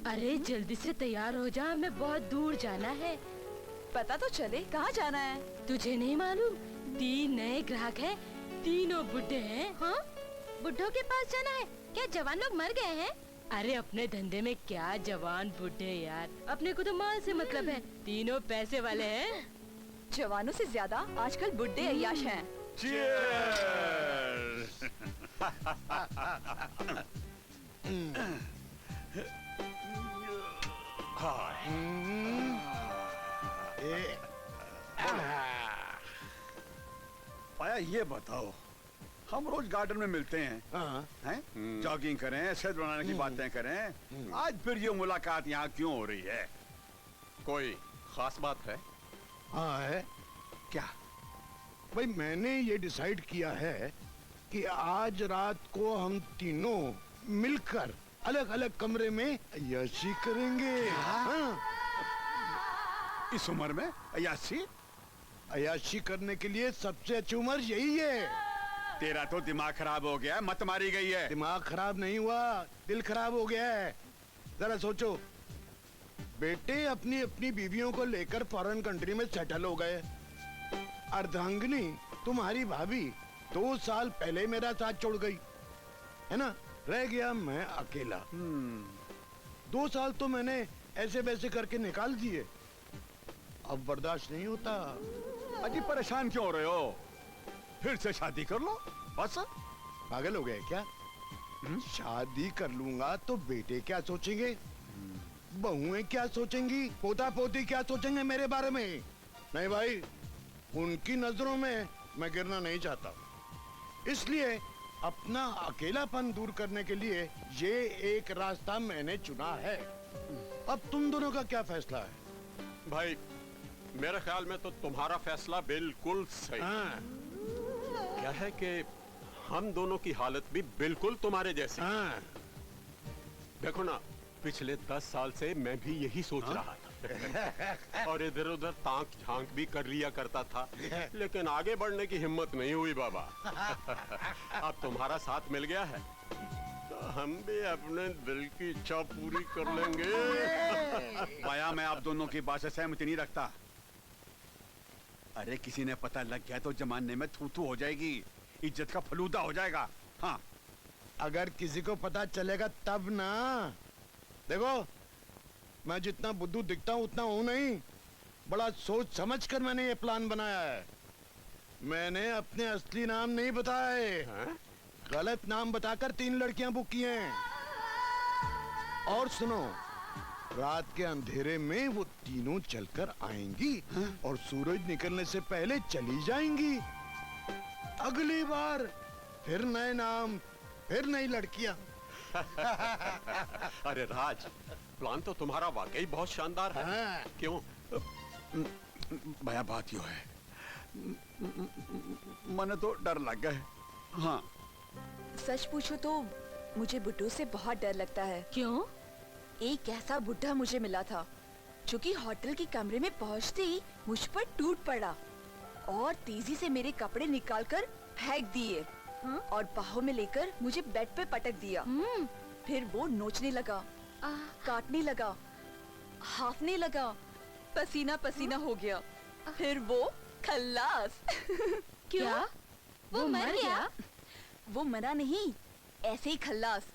अरे जल्दी से तैयार हो जा, हमें बहुत दूर जाना है। पता तो चले कहाँ जाना है। तुझे नहीं मालूम? 3 नए ग्राहक हैं, तीनों बुढ़े हैं। हाँ, बुढ़ों के पास जाना है? क्या जवान लोग मर गए हैं? अरे अपने धंधे में क्या जवान बुढ़े यार, अपने को तो माल से मतलब है। तीनों पैसे वाले हैं। जवानों से ज्यादा आजकल बुढ़े अय्याश हैं। पाया, ये बताओ, हम रोज गार्डन में मिलते हैं, जॉगिंग करें, सेहत बनाने की बातें करें, आज फिर ये मुलाकात यहाँ क्यों हो रही है? कोई खास बात है? हाँ है। क्या? भाई मैंने ये डिसाइड किया है कि आज रात को हम तीनों मिलकर अलग अलग कमरे में अय्याशी करेंगे। हाँ? इस उम्र में अय्याशी? अय्याशी करने के लिए सबसे अच्छी उम्र यही है। तेरा तो दिमाग खराब हो गया, मत मारी गई है। दिमाग खराब नहीं हुआ, दिल खराब हो गया है। जरा सोचो, बेटे अपनी अपनी बीवियों को लेकर फॉरेन कंट्री में सेटल हो गए। अर्धांगिनी तुम्हारी भाभी 2 साल पहले मेरा साथ छोड़ गई है ना, रह गया मैं अकेला। 2 साल तो मैंने ऐसे वैसे करके निकाल दिए, अब बर्दाश्त नहीं होता। अजी परेशान क्यों हो रहे हो? फिर से शादी कर लो बस। पागल हो गए क्या? शादी कर लूंगा तो बेटे क्या सोचेंगे, बहुएं क्या सोचेंगी, पोता पोती क्या सोचेंगे मेरे बारे में? नहीं भाई, उनकी नजरों में मैं गिरना नहीं चाहता। इसलिए अपना अकेलापन दूर करने के लिए ये एक रास्ता मैंने चुना है। अब तुम दोनों का क्या फैसला है? भाई मेरे ख्याल में तो तुम्हारा फैसला बिल्कुल सही। हाँ। क्या है कि हम दोनों की हालत भी बिल्कुल तुम्हारे जैसी। हाँ। देखो ना, पिछले 10 साल से मैं भी यही सोच रहा था और इधर उधर ताक झांक भी कर लिया करता था, लेकिन आगे बढ़ने की हिम्मत नहीं हुई बाबा। अब तुम्हारा साथ मिल गया है तो हम भी अपने दिल की इच्छा पूरी कर लेंगे। पाया, मैं आप दोनों की बात से सहमति नहीं रखता। अरे किसी ने पता लग गया तो जमाने में थू थू हो जाएगी, इज्जत का फलूदा हो जाएगा। हाँ, अगर किसी को पता चलेगा तब ना। देखो, मैं जितना बुद्धू दिखता हूँ उतना हूं नहीं। बड़ा सोच समझ कर मैंने ये प्लान बनाया है। मैंने अपने असली नाम नहीं बताए, गलत नाम बताकर 3 लड़कियां बुक की हैं। और सुनो, रात के अंधेरे में वो तीनों चलकर आएंगी और सूरज निकलने से पहले चली जाएंगी। अगली बार फिर नए नाम, फिर नई लड़कियां। अरे राज, प्लान तो तुम्हारा वाकई बहुत शानदार है। हाँ। क्यों? भया बात यो है, मने तो डर लग गया है। हाँ सच पूछो तो मुझे बुड्ढों से बहुत डर लगता है। क्यों? एक ऐसा बुड्ढा मुझे मिला था जो कि होटल के कमरे में पहुंचते ही मुझ पर टूट पड़ा और तेजी से मेरे कपड़े निकालकर फेंक दिए और बाहों में लेकर मुझे बेड पे पटक दिया। फिर वो नोचने लगा, काटने लगा, हाफने लगा, पसीना पसीना हो गया। फिर वो खल्लास। क्या? वो मर गया? वो मरा नहीं, ऐसे ही खल्लास।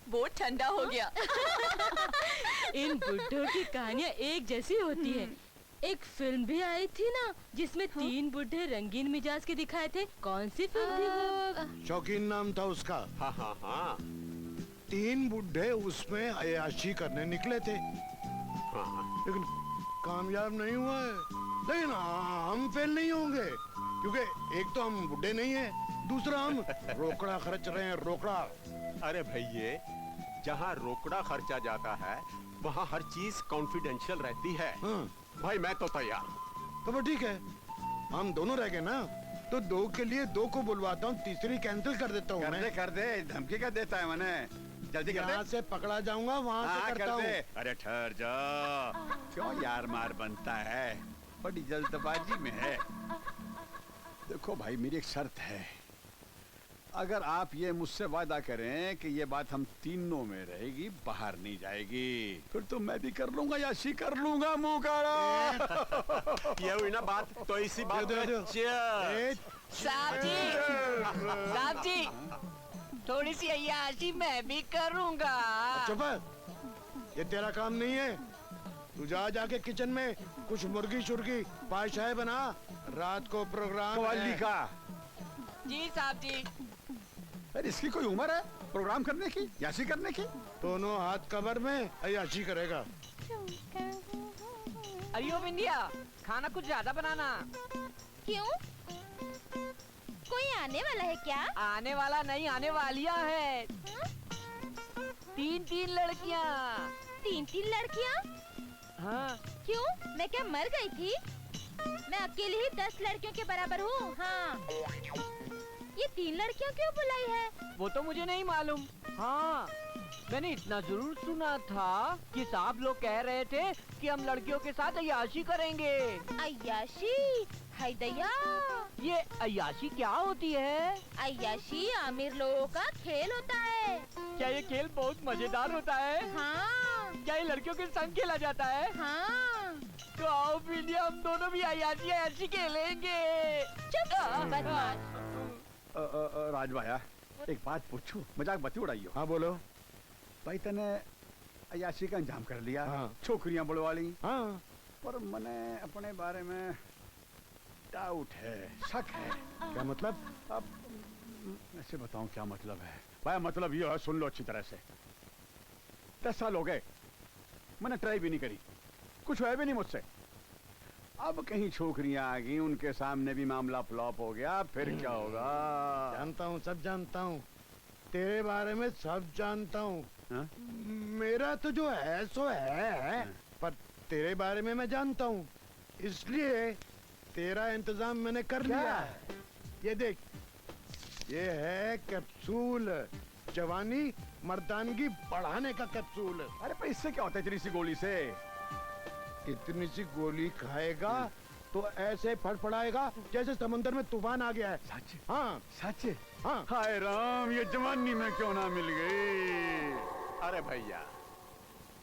वो ठंडा हो गया। इन बुड्ढों की कहानियाँ एक जैसी होती है। एक फिल्म भी आई थी ना जिसमें 3 बुड्ढे रंगीन मिजाज के दिखाए थे। कौन सी फिल्म थी वो? शौकीन नाम था उसका। हाँ हाँ हाँ 3 बुड्ढे उसमें अय्याशी करने निकले थे, हाँ हाँ। लेकिन कामयाब नहीं हुआ है। लेकिन हम फेल नहीं होंगे, क्योंकि एक तो हम बुड्ढे नहीं हैं, दूसरा हम रोकड़ा खर्च रहे हैं, रोकड़ा। अरे भैये, जहाँ रोकड़ा खर्चा जाता है वहाँ हर चीज कॉन्फिडेंशियल रहती है। हाँ। भाई मैं तो तैयार। तो ठीक है, हम दोनों रह गए ना, तो 2 के लिए 2 को बुलवाता हूँ, तीसरी कैंसिल कर देता हूँ। कर दे, धमकी क्या देता है मने? जल्दी कर दे। यहाँ से पकड़ा जाऊंगा, वहाँ हाँ से करता कर दे। हूँ। अरे ठहर जा, क्यों यार मार बनता है, बड़ी जल्दबाजी में है। देखो भाई, मेरी एक शर्त है, अगर आप ये मुझसे वादा करें कि ये बात हम तीनों में रहेगी, बाहर नहीं जाएगी, फिर तो मैं भी कर लूंगा, याशी कर लूंगा, मुंह काला। ये हुई ना बात, तो इसी बात दे पे दो। cheers। साहब जी थोड़ी सी अय्याशी मैं भी करूंगा। चुप है, ये तेरा काम नहीं है। तू जाके किचन में कुछ मुर्गी शुर्गी पाय शाय बना, रात को प्रोग्राम कवाली है। का। जी साहब जी। अरे इसकी कोई उम्र है प्रोग्राम करने की, याशी करने की? दोनों हाथ कबर में अय्याशी करेगा। अयो इंडिया, खाना कुछ ज्यादा बनाना। क्यों? कोई आने वाला है क्या? आने वाला नहीं, आने वालियां हैं। 3 लड़कियां। 3 लड़कियाँ? हाँ क्यों? मैं क्या मर गई थी? मैं अकेली ही 10 लड़कियों के बराबर हूँ। हाँ, ये 3 लड़कियाँ क्यों बुलाई है? वो तो मुझे नहीं मालूम। हाँ मैंने इतना जरूर सुना था कि साहब लोग कह रहे थे कि हम लड़कियों के साथ अय्याशी करेंगे। अय्याशी? हाय दया, ये अय्याशी क्या होती है? अय्याशी आमिर लोगों का खेल होता है। क्या ये खेल बहुत मजेदार होता है? हाँ क्या ये लड़कियों के संग खेला जाता है? हाँ। तो आओ इंडिया, हम दोनों भी अय्याशी खेलेंगे। चुप बदमाश। राज भाया, एक बात पूछूं, मजाक मत उड़ाइयो। हाँ बोलो। भाई तने अय्याशी का इंतजाम कर लिया, हाँ। छोकरियां बुलवा ली, हाँ, पर मने अपने बारे में डाउट है, शक है। क्या मतलब? अब ऐसे बताऊं क्या मतलब है? भाई मतलब ये है, सुन लो अच्छी तरह से। 10 साल हो गए, मैंने ट्राई भी नहीं करी, कुछ है भी नहीं मुझसे। अब कहीं छोकरियां आ गई, उनके सामने भी मामला फ्लॉप हो गया, फिर क्या होगा? जानता हूँ, सब जानता हूँ, तेरे बारे में सब जानता हूँ। हाँ? मेरा तो जो है सो है, पर तेरे बारे में मैं जानता हूँ, इसलिए तेरा इंतजाम मैंने कर लिया है। ये देख, ये है कैप्सूल, जवानी मर्दानगी बढ़ाने का कैप्सूल। अरे पर इससे क्या होता है इतनी सी गोली से? इतनी सी गोली खाएगा तो ऐसे फड़फड़ाएगा जैसे समुद्र में तूफान आ गया है। सच? हाँ सच? हाँ। हाय राम, ये जवानी में क्यों ना मिल गई? अरे भैया,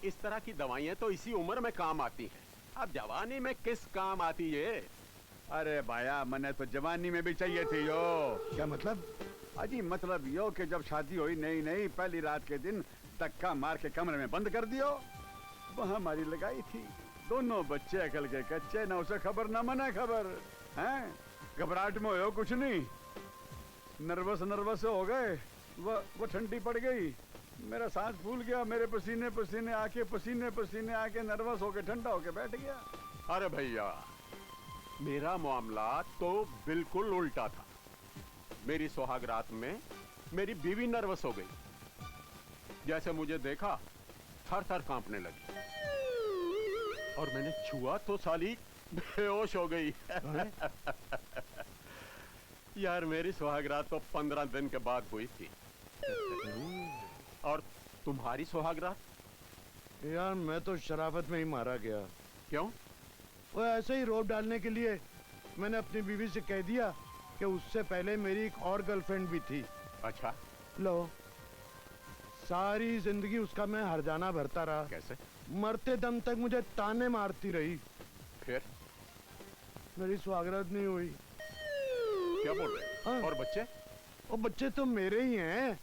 इस तरह की दवाइयाँ तो इसी उम्र में काम आती हैं। अब जवानी में किस काम आती है? अरे भाया, मैंने तो जवानी में भी चाहिए थी यो। क्या मतलब? अजी मतलब यो कि जब शादी हुई नई नई, पहली रात के दिन धक्का मार के कमरे में बंद कर दियो, वहाँ हमारी लगाई थी, दोनों बच्चे अकल के कच्चे, ना उसे खबर ना मना खबर हैं। घबराहट में हो कुछ नहीं, नर्वस हो गए, वो ठंडी पड़ गई, मेरा सांस फूल गया, मेरे पसीने पसीने आके नर्वस होके ठंडा होके बैठ गया। अरे भैया, मेरा मामला तो बिल्कुल उल्टा था। मेरी सुहाग रात में मेरी बीवी नर्वस हो गई, जैसे मुझे देखा थर थर कांपने लगी, और मैंने छुआ तो साली बेहोश हो गई। यार मेरी सुहागरात तो 15 दिन के बाद हुई थी। और तुम्हारी सुहागरात? यार मैं तो शराफत में ही मारा गया। क्यों? वो ऐसे ही रोब डालने के लिए मैंने अपनी बीवी से कह दिया कि उससे पहले मेरी एक और गर्लफ्रेंड भी थी। अच्छा, लो, सारी जिंदगी उसका मैं हरजाना भरता रहा। कैसे? मरते दम तक मुझे ताने मारती रही। फिर मेरी स्वागत नहीं हुई। क्या बोल रहे हो? हाँ। और बच्चे? वो बच्चे तो मेरे ही हैं,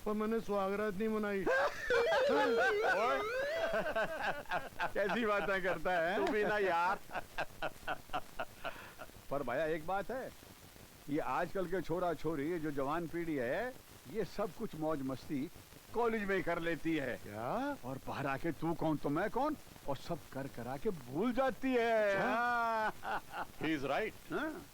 पर मैंने स्वागत नहीं मनाई। ओए, कैसी बातें करता है तू भी ना यार। पर भैया एक बात है, ये आजकल के छोरा छोरी, ये जो जवान पीढ़ी है, ये सब कुछ मौज मस्ती कॉलेज में ही कर लेती है। क्या? और बाहर आके तू कौन तो मैं कौन, और सब कर करा के भूल जाती है। He is right. हाँ?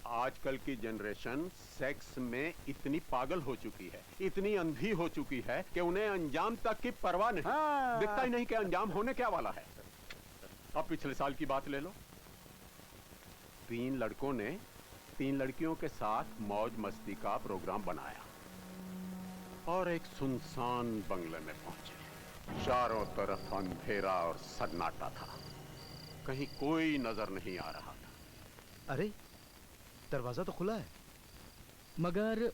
आजकल की जनरेशन सेक्स में इतनी पागल हो चुकी है, इतनी अंधी हो चुकी है कि उन्हें अंजाम तक की परवाह नहीं। हाँ। दिखता ही नहीं कि अंजाम होने क्या वाला है। अब पिछले साल की बात ले लो। 3 लड़कों ने 3 लड़कियों के साथ मौज मस्ती का प्रोग्राम बनाया और एक सुनसान बंगले में पहुंचे। चारों तरफ अंधेरा और सन्नाटा था, कहीं कोई नजर नहीं आ रहा था। अरे दरवाजा तो खुला है, मगर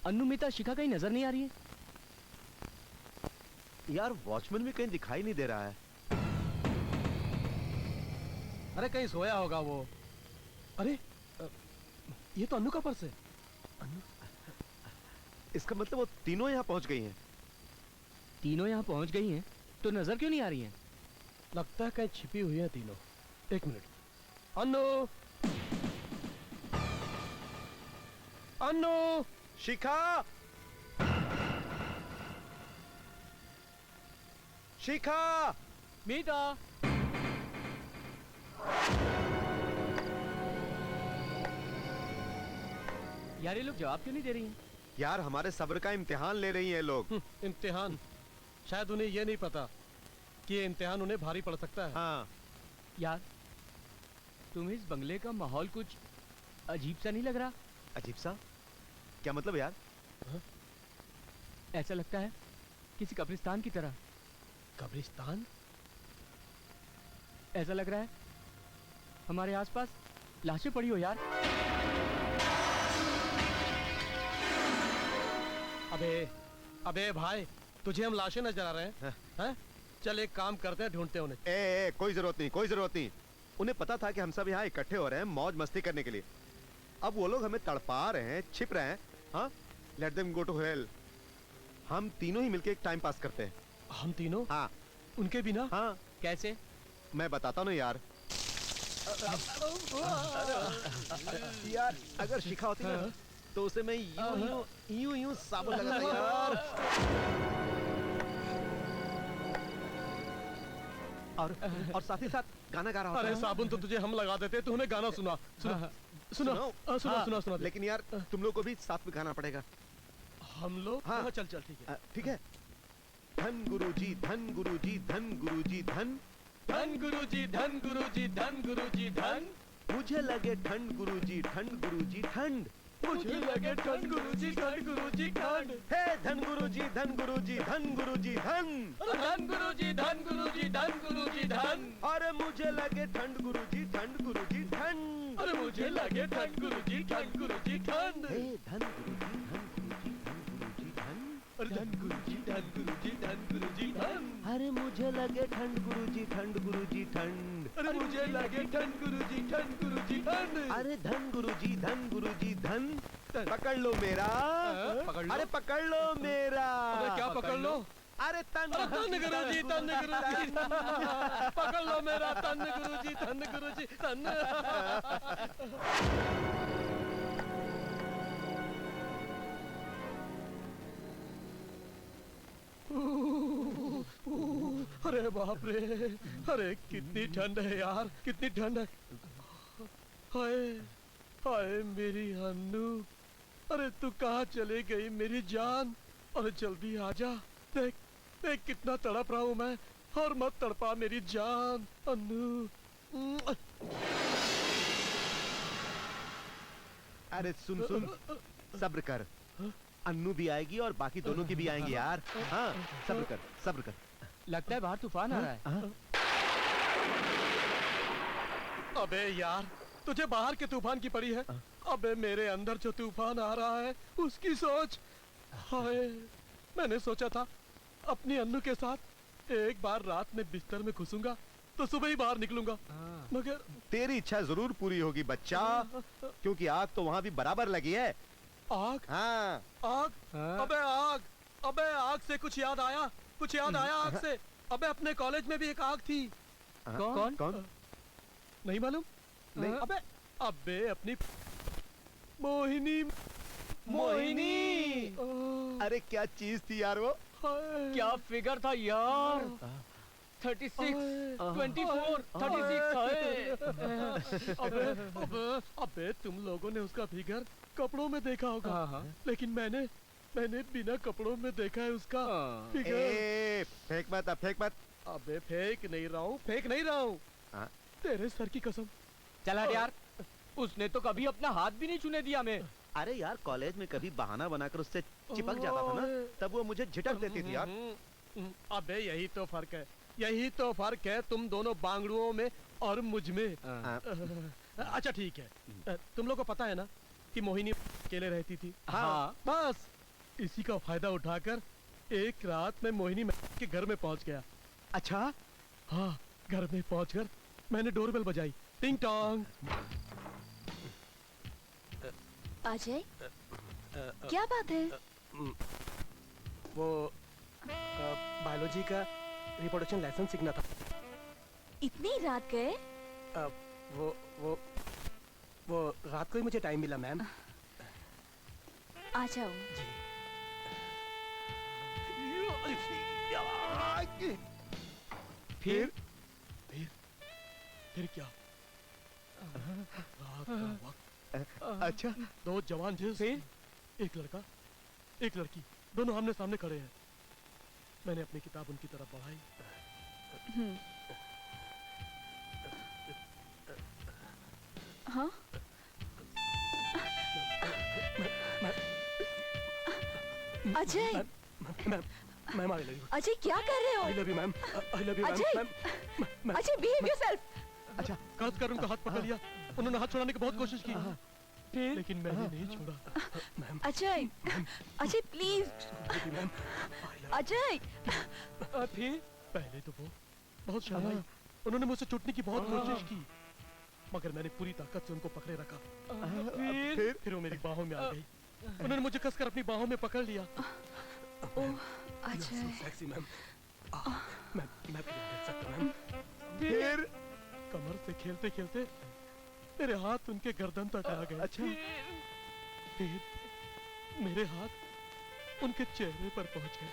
अनुमिता शिखा कहीं नजर नहीं आ रही है। यार वॉचमैन भी कहीं दिखाई नहीं दे रहा है। अरे कहीं सोया होगा वो। अरे ये तो अन्नू का पर्स है। इसका मतलब वो तीनों यहाँ पहुंच गई हैं। तीनों यहाँ पहुंच गई हैं, तो नजर क्यों नहीं आ रही हैं? लगता है कहीं छिपी हुई है तीनों। एक मिनट। अन्नू, अन्नू, शिखा, शिखा, मीता, यार ये लोग जवाब क्यों नहीं दे रही हैं? यार हमारे सब्र का इम्तिहान ले रही हैं लोग। इम्तिहान? शायद उन्हें ये नहीं पता कि ये इम्तिहान उन्हें भारी पड़ सकता है। हाँ, यार तुम्हें इस बंगले का माहौल कुछ अजीब सा नहीं लग रहा? अजीब सा? क्या मतलब यार? ऐसा लगता है किसी कब्रिस्तान की तरह। कब्रिस्तान? ऐसा लग रहा है हमारे आसपास लाशें पड़ी हो यार। अबे अबे भाई, तुझे हम लाशें नजर आ रहे हैं? हैं? चल एक काम करते हैं, ढूंढते हैं उन्हें। कोई जरूरत नहीं, कोई जरूरत नहीं। उन्हें पता था कि हम सब यहाँ इकट्ठे हो रहे हैं मौज मस्ती करने के लिए। अब वो लोग हमें तड़पा रहे हैं, छिप रहे हैं। हाँ, let them go to hell. हम तीनों ही मिलके एक टाइम पास करते हैं। हम तीनों? हाँ उनके बिना? हाँ, कैसे? मैं बताता हूँ ना यार। यार अगर शिखा होती ना तो उसे मैं यूं साबुन लगाता यार। और साथ ही साथ गाना गा रहा होता। अरे साबुन तो तुझे हम लगा देते, तू उन्हें गाना सुना। सुना सुना सुनो। सुना सुना सुना। लेकिन यार तुम लोग को भी साथ में गाना पड़ेगा। हम लोग? हाँ। चल चल ठीक है। ठीक है। धन गुरुजी, धन गुरुजी, धन गुरुजी, धन। धन गुरुजी, धन गुरुजी, धन गुरुजी, धन। मुझे लगे ठंड गुरुजी, ठंड गुरुजी, ठंड। मुझे लगे धन गुरुजी, धन गुरुजी, धन। हे धन गुरुजी, धन गुरुजी, धन गुरुजी, धन। धन गुरुजी, धन गुरुजी, धन गुरुजी, धन। अरे मुझे लगे ठंड गुरुजी, ठंड गुरुजी, ठंड। अरे मुझे लगे धन गुरुजी, धन गुरुजी, धन। हे धन गुरुजी, धन गुरुजी, धन गुरुजी, धन। अरे धन गुरुजी, धन गुरुजी, धन गुरुजी, धन। अरे मुझे लगे ठंड गुरुजी, ठंड गुरुजी, ठंड। अरे मुझे लगे धन गुरुजी, धन गुरुजी, धन। अरे धन गुरुजी, धन गुरुजी, धन। पकड़ लो मेरा। पकड़ लो। अरे पकड़ लो मेरा। अरे क्या पकड़ लो? अरे तन अरे तन गुरुजी, तन गुरुजी, पकड़ लो मेरा तन गुरुजी, तन गुरुजी, तन। अरे बाप रे, अरे कितनी ठंड है यार, कितनी ठंड है। हाय हाय मेरी अन्नू, अरे तू कहाँ चले गई मेरी जान? अरे जल्दी आजा, देख देख कितना तड़प रहा हूँ मैं, और मत तड़पा मेरी जान अन्नू। अरे सुन सुन, सब्र कर। अन्नू भी आएगी और बाकी दोनों की भी आएंगी यार। हाँ, सब्र कर, सब्र कर। लगता है बाहर तूफान आ रहा है। अबे यार, तुझे बाहर के तूफान की पड़ी है। अबे मेरे अंदर जो तूफान आ रहा है उसकी सोच। हाय, मैंने सोचा था अपनी अन्नू के साथ एक बार रात में बिस्तर में घुसूंगा तो सुबह ही बाहर निकलूंगा, मगर तेरी इच्छा जरूर पूरी होगी बच्चा, क्योंकि आग तो वहाँ भी बराबर लगी है। आग, हाँ। आग, अबे आग, अबे आग से कुछ याद आया, कुछ याद आया आग से। अबे अपने कॉलेज में भी एक आग थी। कौन? कौन? नहीं मालूम? नहीं। अबे अबे अपनी मोहिनी, मोहिनी। अरे क्या चीज थी यार वो। हाय। क्या फिगर था यार। 36, 24, 36 है। अबे अबे अबे तुम लोगों ने उसका फिगर कपड़ों में देखा होगा, लेकिन मैंने बिना कपड़ों में देखा है उसका फिगर। ए, फेंक मत, अब फेंक मत। अबे फेंक नहीं रहा हूँ, फेंक नहीं रहा हूँ, हाँ? तेरे सर की कसम। चला यार, उसने तो कभी अपना हाथ भी नहीं छूने दिया हमें। अरे यार, कॉलेज में कभी बहाना बनाकर उससे चिपक जाता था ना, तब वो मुझे झिटक देती थी यार। अबे यही तो फर्क है, यही तो फर्क है तुम दोनों बांगड़ुओं में और मुझ में। अच्छा ठीक है, तुम लोग को पता है ना कि मोहिनी अकेले रहती थी। हाँ। बस इसी का फायदा उठाकर एक रात में मोहिनी के घर में पहुंच गया। अच्छा? हाँ, घर में पहुंचकर मैंने डोरबेल बजाई, टिंग टोंग। अजय, क्या बात है? वो बायोलॉजी का रिप्रोडक्शन लाइसेंस सीखना था। इतनी रात गए? वो रात को ही मुझे टाइम मिला मैम। आ जाओ। फिर क्या? रात का वक्त, अच्छा। दो जवान जिस, एक लड़का एक लड़की, दोनों आमने सामने खड़े हैं। मैंने अपनी किताब उनकी तरफ बढ़ाई। हाँ? Ajay, ma'am I love you. Ajay क्या कर रहे आई हो? Love you ma'am. I love you Ajay! Ma'am. Ajay behave yourself. अच्छा, कस कर उनका हाथ पकड़ लिया। उन्होंने हाथ छुड़ाने की बहुत कोशिश की, लेकिन मैंने नहीं छोड़ा। अजय, अजय प्लीज। अजय, फिर पहले तो वो बहुत शर्माई, उन्होंने मुझसे छूटने की बहुत कोशिश की, मगर मैंने पूरी ताकत से उनको पकड़े रखा। फिर वो मेरी बाहों में आ गई। उन्होंने मुझे कसकर अपनी बाहों में पकड़ लिया। ओह अजय, सेक्सी मैम। मैं फिल्म देख सकता हूँ मैम। फिर कमर से खेलते खेलते मेरे हाथ उनके गर्दन तक आ गए। अच्छा। फिर मेरे हाथ उनके चेहरे पर पहुंच गए।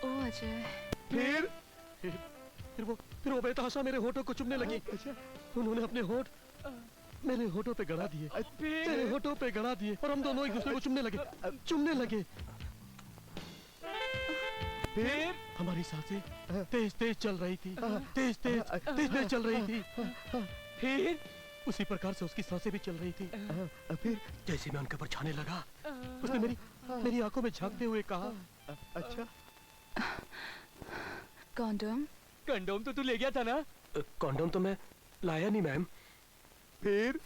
ओह अजय। फिर वो बेतहाशा मेरे होठों को चुमने लगी। उन्होंने अपने होठ मेरे होठों पे गड़ा दिए, मेरे होठों पे गड़ा दिए, और हम दोनों एक दूसरे को चुमने लगे। फिर हमारी सांसें तेज तेज चल रही थी, तेज तेज चल रही थी। फिर उसी प्रकार से उसकी सांसें भी चल रही थी। फिर जैसे मैं उनके ऊपर छाने लगा, उसने मेरी आंखों में झांकते हुए कहा, अच्छा। कॉन्डोम? कंडोम तो तू ले गया था ना? कॉन्डोम तो मैं लाया नहीं मैम। फिर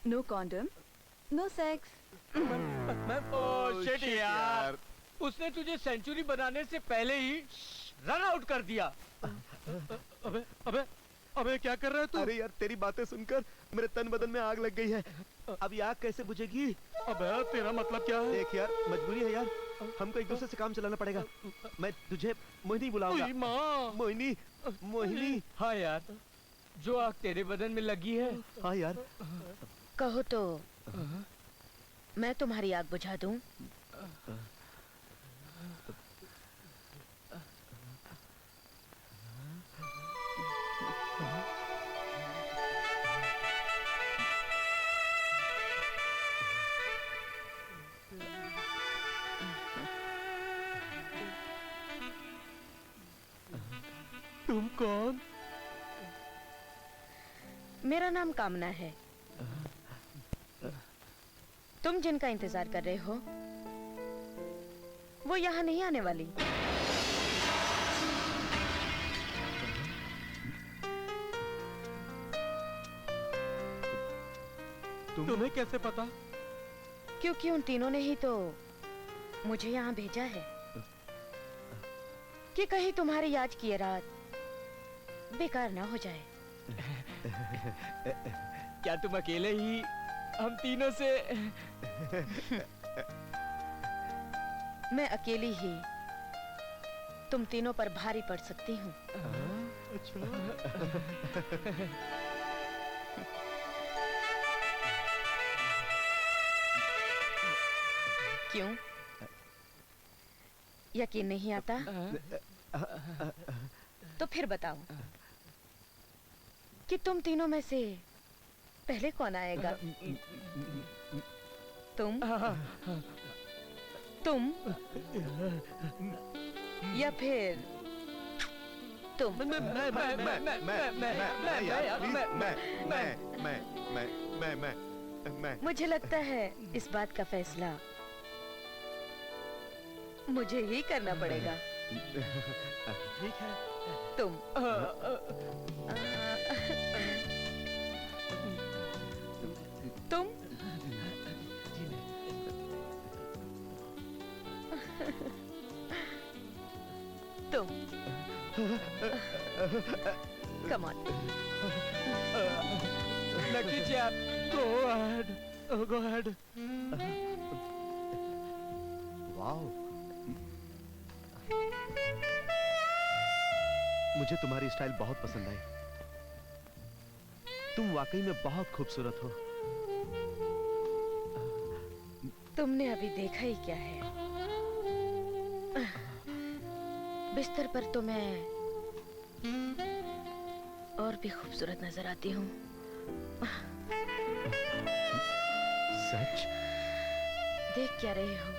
no condom, no sex. Oh shit यार, उसने तुझे सेंचुरी बनाने से पहले ही रन आउट कर दिया। अबे अबे अबे क्या कर रहा है तू? अरे यार, तेरी बातें सुनकर मेरे तन बदन में आग लग गई है। अब ये आग कैसे बुझेगी? अबे तेरा मतलब क्या है? देख यार, मजबूरी है यार, हमको एक दूसरे से काम चलाना पड़ेगा। मैं तुझे मोहिनी बुलाऊंगा। ओए माँ। मोहिनी, मोहिनी। हाँ यार, जो आग तेरे बदन में लगी है। हाँ यार। कहो तो मैं तुम्हारी आग बुझा दूं। तुम कौन? मेरा नाम कामना है। तुम जिनका इंतजार कर रहे हो वो यहाँ नहीं आने वाली। तुम्हें कैसे पता? क्योंकि उन तीनों ने ही तो मुझे यहाँ भेजा है कि कहीं तुम्हारी आज की ये रात बेकार ना हो जाए। क्या तुम अकेले ही हम तीनों से? मैं अकेली ही तुम तीनों पर भारी पड़ सकती हूँ। क्यों? यकीन नहीं आता? तो फिर बताओ कि तुम तीनों में से पहले कौन आएगा? तुम या फिर तुम? मुझे लगता है इस बात का फैसला मुझे ही करना पड़ेगा। ठीक है। तुम तुम तुम come on. Lucky chap, Go ahead. Go ahead. Wow, मुझे तुम्हारी स्टाइल बहुत पसंद आई। तुम वाकई में बहुत खूबसूरत हो। तुमने अभी देखा ही क्या है? बिस्तर पर तो मैं और भी खूबसूरत नजर आती हूँ। सच? देख क्या रहे हो?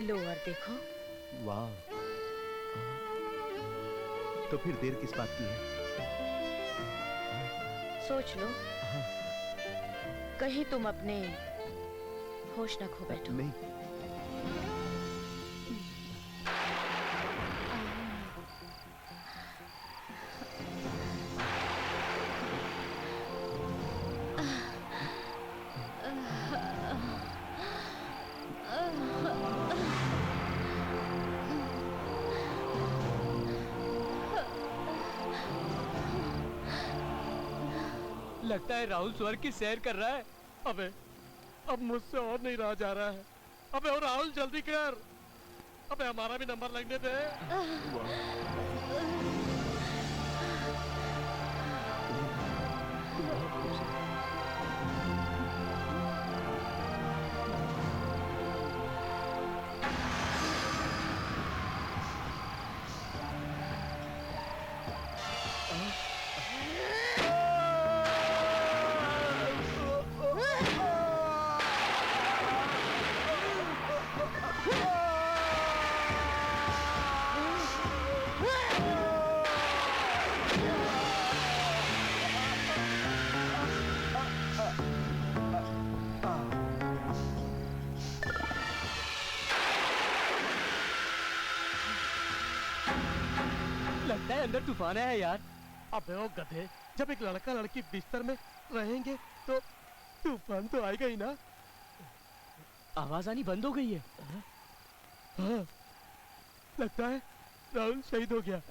लो और देखो। वाह, तो फिर देर किस बात की है? सोच लो, कहीं तुम अपने होश न खो बैठो। नहीं, लगता है राहुल स्वर्ग की सैर कर रहा है। अबे, अब मुझसे और नहीं रहा जा रहा है। अबे और राहुल जल्दी कर। अबे हमारा भी नंबर लगने दे। लगता है अंदर तूफान है यार। अबे ओ गधे, जब एक लड़का लड़की बिस्तर में रहेंगे तो तूफान तो आएगा ही ना। आवाज आनी बंद हो गई है। हाँ, लगता है राहुल शहीद हो गया।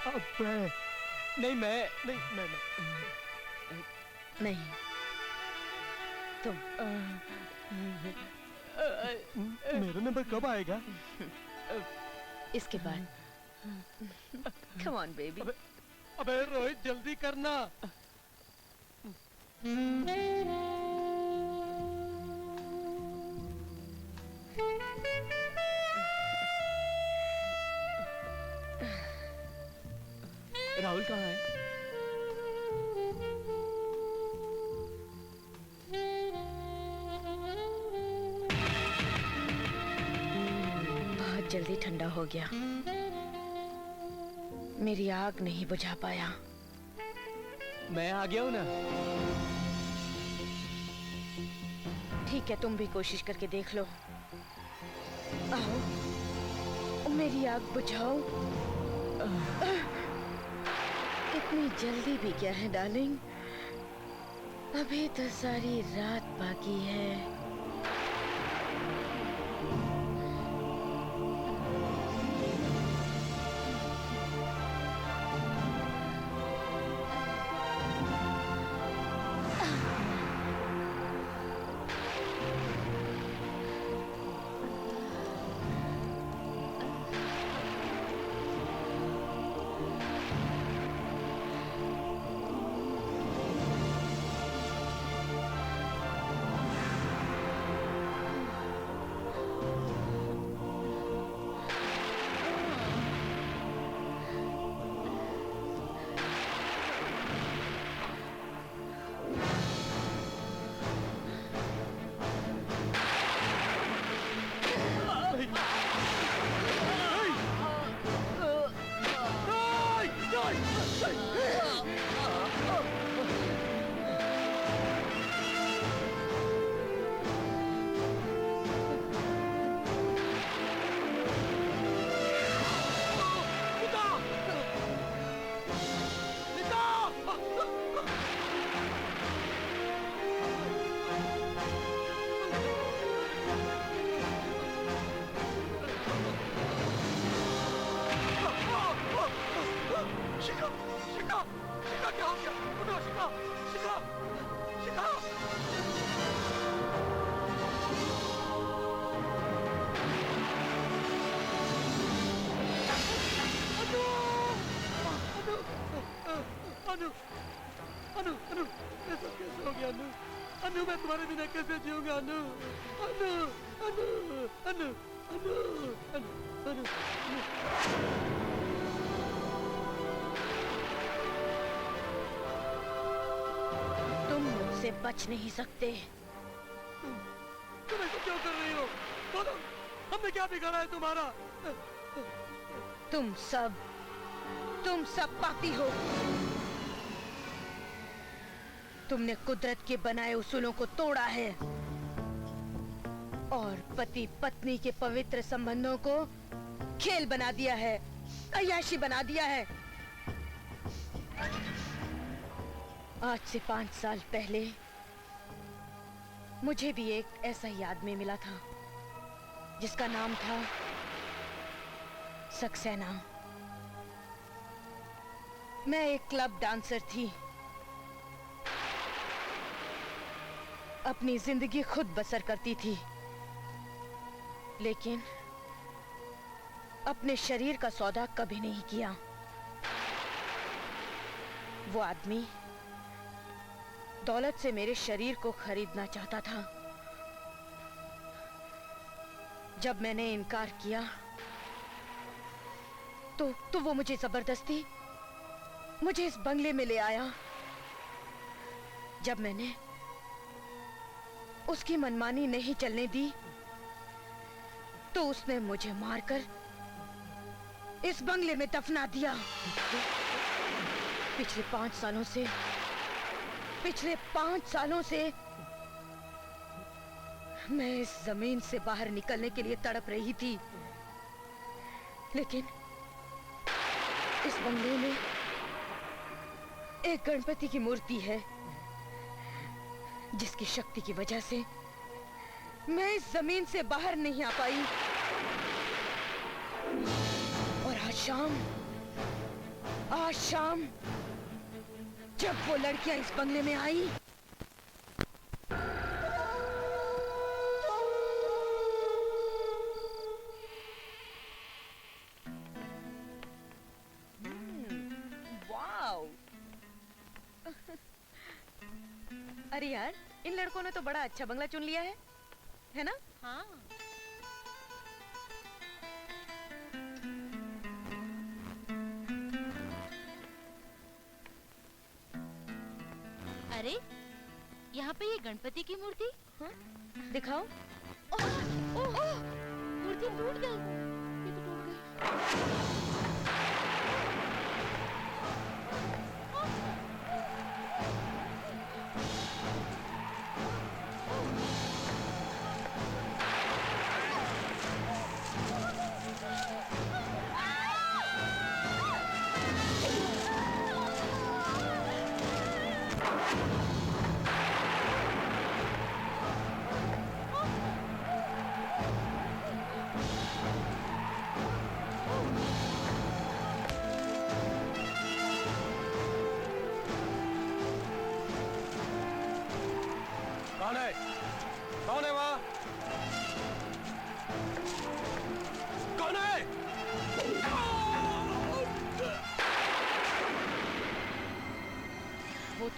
अबे, नहीं मैं नहीं। नहीं, तुम। मेरा नंबर कब आएगा? इसके बाद। Come on baby. अबे रोहित जल्दी करना। राहुल कहाँ है? जल्दी ठंडा हो गया। मेरी आग नहीं बुझा पाया। मैं आ गया हूँ ना। ठीक है, तुम भी कोशिश करके देख लो। आओ, मेरी आग बुझाओ। इतनी जल्दी भी क्या है डार्लिंग, अभी तो सारी रात बाकी है। अनु, अनु, अनु, ये सब कैसे हो गया अनु? अनु, मैं तुम्हारे बिना कैसे जीऊंगा अनु? अनु, अनु, अनु, अनु, अनु, अनु, तुम मुझसे बच नहीं सकते। तुम ऐसा क्यों कर रही हो? बोलो, हमने क्या बिगाड़ा है तुम्हारा? तुम सब पापी हो। तुमने कुदरत के बनाए उसूलों को तोड़ा है और पति पत्नी के पवित्र संबंधों को खेल बना दिया है, अय्याशी बना दिया है। आज से 5 साल पहले मुझे भी एक ऐसा ही आदमी मिला था जिसका नाम था सक्सेना। मैं एक क्लब डांसर थी। अपनी जिंदगी खुद बसर करती थी, लेकिन अपने शरीर का सौदा कभी नहीं किया। वो आदमी दौलत से मेरे शरीर को खरीदना चाहता था। जब मैंने इनकार किया तो वो मुझे जबरदस्ती मुझे इस बंगले में ले आया। जब मैंने उसकी मनमानी नहीं चलने दी तो उसने मुझे मारकर इस बंगले में दफना दिया। पिछले 5 सालों से मैं इस जमीन से बाहर निकलने के लिए तड़प रही थी, लेकिन इस बंगले में एक गणपति की मूर्ति है जिसकी शक्ति की वजह से मैं इस जमीन से बाहर नहीं आ पाई। और आज शाम जब वो लड़कियां इस बंगले में आई, वाओ! अरे यार, इन लड़कों ने तो बड़ा अच्छा बंगला चुन लिया है ना? हाँ। अरे, यहाँ पे ये गणपति की मूर्ति? हाँ? दिखाओ। ओह, ओह, मूर्ति टूट गई। ये तो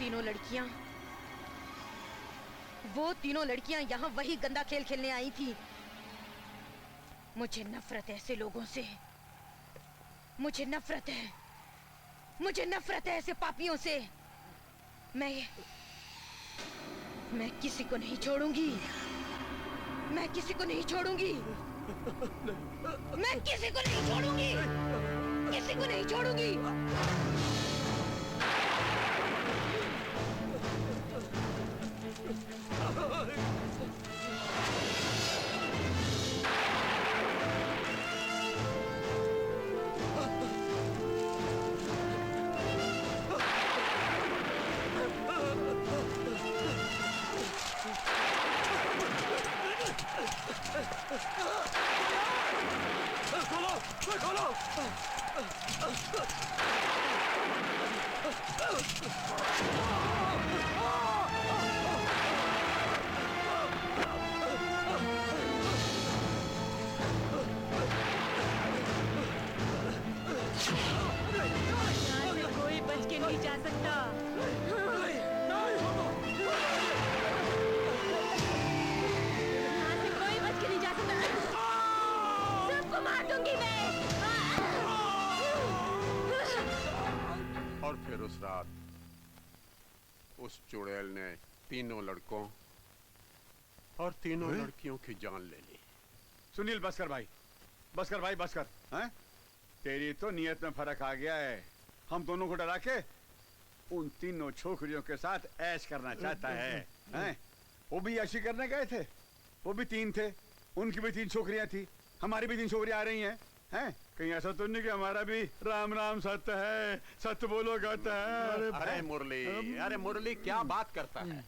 तीनों लड़कियां यहाँ वही गंदा खेल खेलने आई थी। मुझे नफरत है ऐसे लोगों से। मुझे नफरत है ऐसे पापियों से। मैं किसी को नहीं छोड़ूंगी। मैं किसी को नहीं छोड़ूंगी। यहाँ से कोई बच के नहीं जा सकता। यहाँ से कोई बच के नहीं जा सकता। सबको मार दूंगी मैं। और फिर उस रात उस चुड़ैल ने तीनों लड़कों और तीनों लड़कियों की जान ले ली। सुनील बस कर भाई, बस कर। हैं? तेरी तो नियत में फर्क आ गया है। हम दोनों को डरा के उन तीनों छोकरियों के साथ ऐश करना चाहता है। हैं? वो भी ऐशी करने गए थे, वो भी 3 थे, उनकी भी 3 छोकरियां थी, हमारी भी 3 छोकरियां आ रही हैं। हैं? कहीं ऐसा तो नहीं कि हमारा भी राम राम सत्य है, सत्य बोलो कहता है। अरे मुरली क्या बात करता है?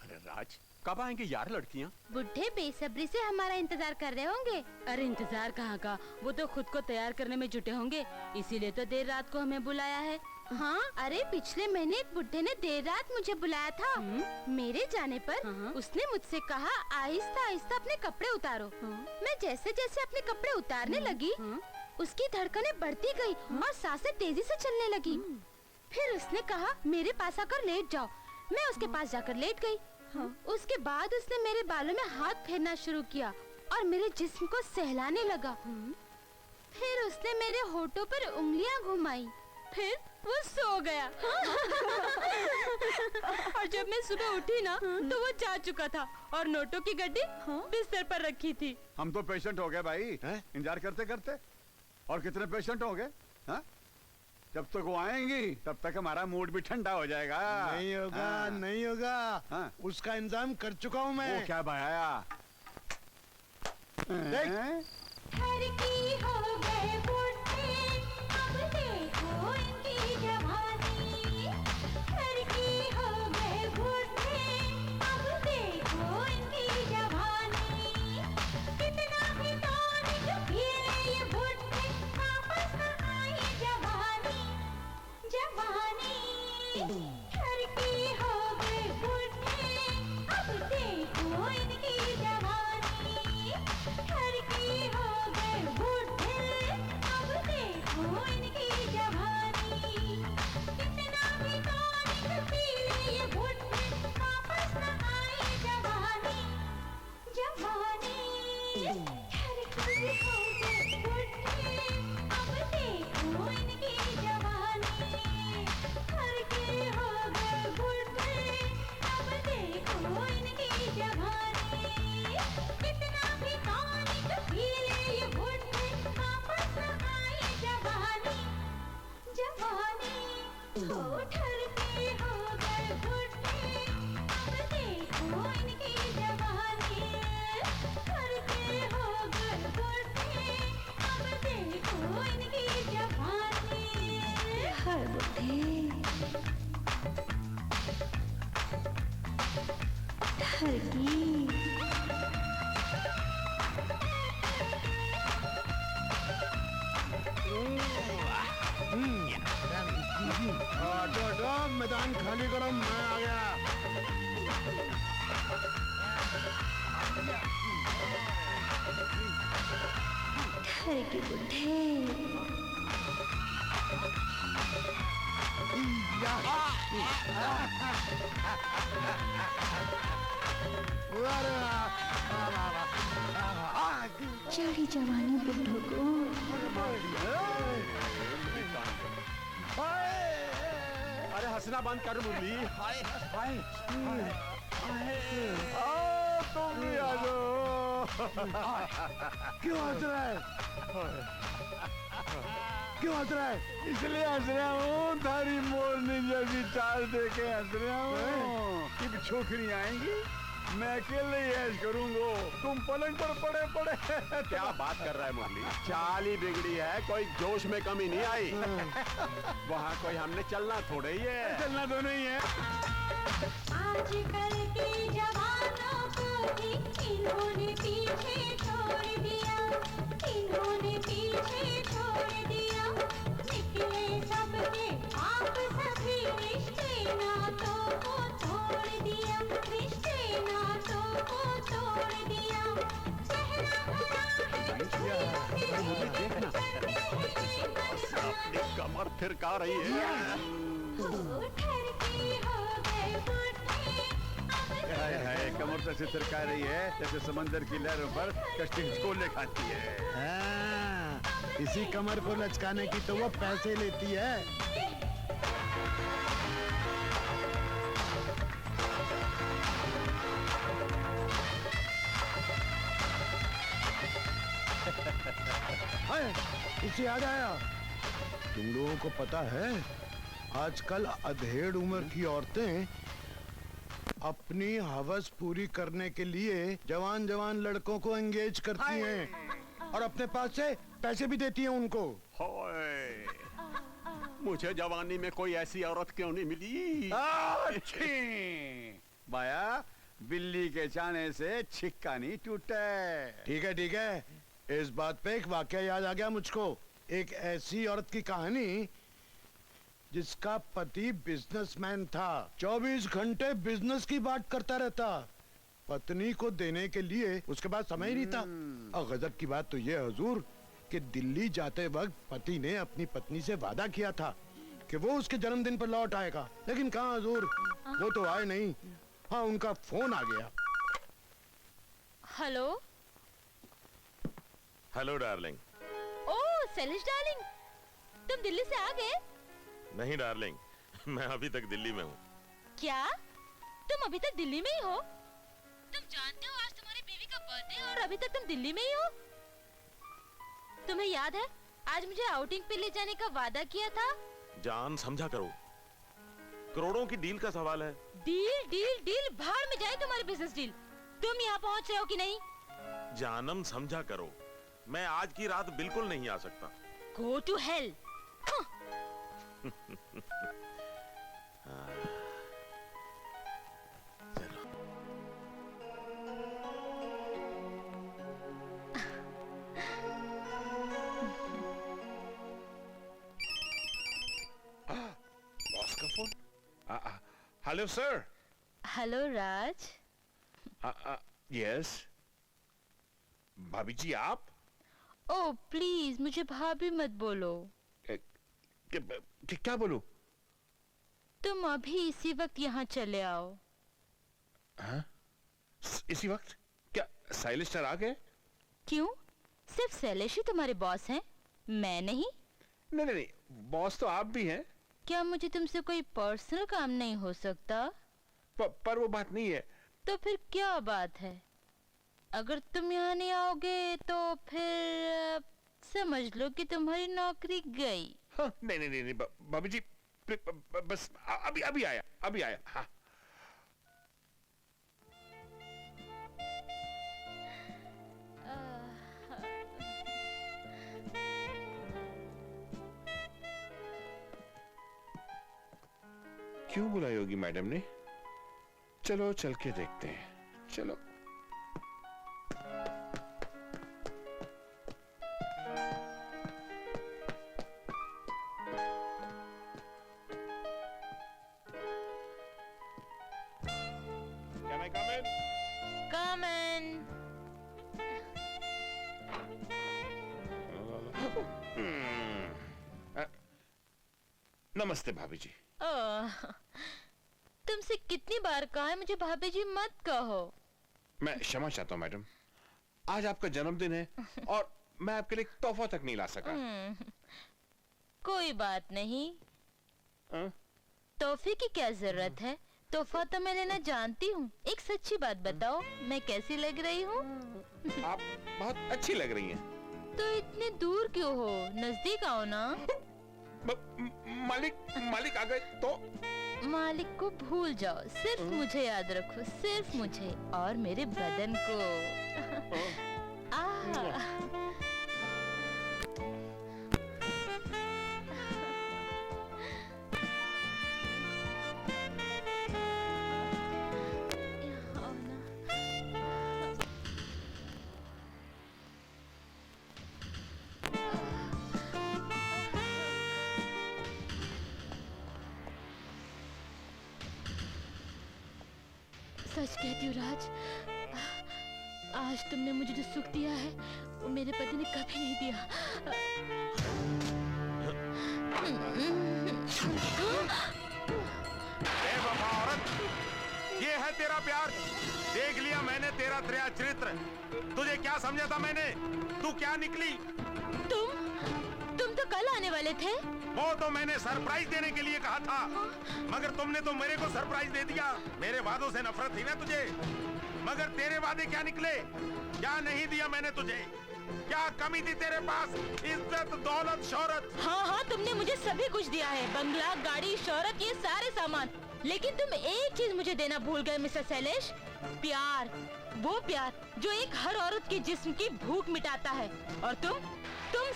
अरे राज, कब आएंगे यार लड़कियां? बुढ़े बेसब्री से हमारा इंतजार कर रहे होंगे। अरे इंतजार कहाँ का, वो तो खुद को तैयार करने में जुटे होंगे, इसीलिए तो देर रात को हमें बुलाया है। हाँ, अरे पिछले महीने एक बुढ़े ने देर रात मुझे बुलाया था। मेरे जाने पर उसने मुझसे कहा आहिस्ता आहिस्ता अपने कपड़े उतारो। मैं जैसे जैसे अपने कपड़े उतारने लगी, उसकी धड़कनें बढ़ती गई और सांसें तेजी से चलने लगी। फिर उसने कहा मेरे पास आकर लेट जाओ। मैं उसके पास जाकर लेट गई। उसके बाद उसने मेरे बालों में हाथ फेरना शुरू किया और मेरे जिस्म को सहलाने लगा। फिर उसने मेरे होठों पर उंगलियां घुमाई, फिर वो सो गया। और जब मैं सुबह उठी ना तो वो जा चुका था और नोटों की गड्डी बिस्तर पर रखी थी। हम तो पेशेंट हो गए भाई, इंतजार करते करते। और कितने पेशेंट हो गए? जब तक वो आएंगी तब तक हमारा मूड भी ठंडा हो जाएगा। नहीं होगा। उसका इंतजाम कर चुका हूँ मैं। वो क्या भाया? मैदान खाली करो, मैं आ गया। ठहर के बुढ़े। चढ़ी जवानी बुढ़ो को अरे हंसना बंद कर मुरली। हाय हाय तुम भी आ जाओ। क्यों हंस रहा है? क्यों हंस रहा है? इसलिए हंस रहा हूँ, थारी मोरनी जैसी चाल देके हंस रहा हूँ। कि छोकरी आएंगी, मैं अकेले ही ऐश करूंगा, तुम पलंग पर पड़े पड़े। क्या बात कर रहा है मुरली? चाल ही बिगड़ी है, कोई जोश में कमी नहीं आई। वहाँ कोई हमने चलना थोड़े ही है। चलना तो नहीं है। आजकल के जवानों को भी इन्होंने पीछे छोड़ दिया, इन्होंने पीछे छोड़ दिया। निकले सबके आप सभी रिश्ते नातों को तोड़ दिया, रिश्ते नातों को तोड़ दिया। चेहरा भरा है देखना, अपनी कमर थिरका रही है। है कमर तो ऐसे थिरका रही है जैसे समंदर की लहरों पर कश्ती झोले खाती है। हाँ, इसी कमर को लचकाने की तो वो पैसे लेती है। इसे याद आया, तुम लोगों को पता है आजकल अधेड़ उम्र की औरतें अपनी हवस पूरी करने के लिए जवान जवान लड़कों को एंगेज करती हैं और अपने पास से पैसे भी देती हैं उनको। हाय, मुझे जवानी में कोई ऐसी औरत क्यों नहीं मिली? अच्छी बाया, बिल्ली के जाने से छिक्का नहीं टूटा। ठीक है, इस बात पे एक वाकया याद आ गया मुझको। एक ऐसी औरत की कहानी जिसका पति बिजनेसमैन था, 24 घंटे बिजनेस की बात करता रहता, पत्नी को देने के लिए उसके पास समय ही नहीं था। और गजब की बात तो ये हुजूर कि दिल्ली जाते वक्त पति ने अपनी पत्नी से वादा किया था कि वो उसके जन्मदिन पर लौट आएगा, लेकिन कहाँ हुजूर, वो तो आए नहीं। हाँ, उनका फोन आ गया। Hello hello darling. ओह सेलिश डार्लिंग, तुम दिल्ली से आ गए? नहीं डार्लिंग, मैं अभी तक दिल्ली में हूँ। क्या तुम अभी तक दिल्ली में ही हो? तुम जानते हो आज तुम्हारी बीवी का बर्थडे और अभी तक तुम दिल्ली में ही हो? तुम्हें याद है आज मुझे आउटिंग पे ले जाने का वादा किया था? जान समझा करो, करोड़ों की डील का सवाल है। डील डील डील बाहर में जाए तुम्हारी बिजनेस डील। तुम यहाँ पहुँच रहे हो कि नहीं? जानम समझा करो, मैं आज की रात बिल्कुल नहीं आ सकता। Go to hell. चलो। बॉस का phone. Hello sir. Hello Raj. Yes. भाभी जी आप? ओह प्लीज मुझे भाभी मत बोलो। क्या बोलूं? तुम अभी इसी वक्त यहाँ चले आओ। हाँ? इसी वक्त? क्या शैलेश सर आ गए? क्यों? सिर्फ शैलेश ही तुम्हारे बॉस हैं, मैं नहीं? नहीं, बॉस तो आप भी हैं। क्या मुझे तुमसे कोई पर्सनल काम नहीं हो सकता? पर वो बात नहीं है। तो फिर क्या बात है? अगर तुम यहाँ नहीं आओगे तो फिर समझ लो कि तुम्हारी नौकरी गई। हाँ, नहीं, भाभी जी बस अभी आया। हाँ। क्यों बुलाई होगी मैडम ने? चलो चल के देखते हैं। चलो। Come in. नमस्ते भाभी जी। तुमसे कितनी बार कहा है मुझे भाभी जी मत कहो। मैं क्षमा चाहता हूँ मैडम, आज आपका जन्मदिन है और मैं आपके लिए तोहफा तक नहीं ला सका। कोई बात नहीं, तोहफे की क्या जरूरत है, तोहफा तो मैं लेना जानती हूँ। एक सच्ची बात बताओ, मैं कैसी लग रही हूँ? आप बहुत अच्छी लग रही हैं। तो इतने दूर क्यों हो, नजदीक आओ ना। मालिक आ गए तो? मालिक को भूल जाओ, सिर्फ मुझे याद रखो, सिर्फ मुझे और मेरे बदन को। सच कहती हूँ राज, आज तुमने मुझे जो सुख दिया है वो मेरे पति ने कभी नहीं दिया। बेवफा औरत, ये है तेरा प्यार। देख लिया मैंने तेरा दया चरित्र। तुझे क्या समझा था मैंने, तू क्या निकली? तुम तो कल आने वाले थे। वो तो मैंने सरप्राइज देने के लिए कहा था, मगर तुमने तो मेरे को सरप्राइज दे दिया। मेरे वादों से नफरत थी ना तुझे, मगर तेरे वादे क्या निकले? क्या नहीं दिया मैंने तुझे? क्या कमी थी तेरे पास? इज्जत, दौलत, शोहरत। हाँ, तुमने मुझे सभी कुछ दिया है, बंगला, गाड़ी, शोहरत, ये सारे सामान। लेकिन तुम एक चीज मुझे देना भूल गए मिस्टर शैलेश, प्यार। वो प्यार जो एक हर औरत के जिस्म की भूख मिटाता है। और तुम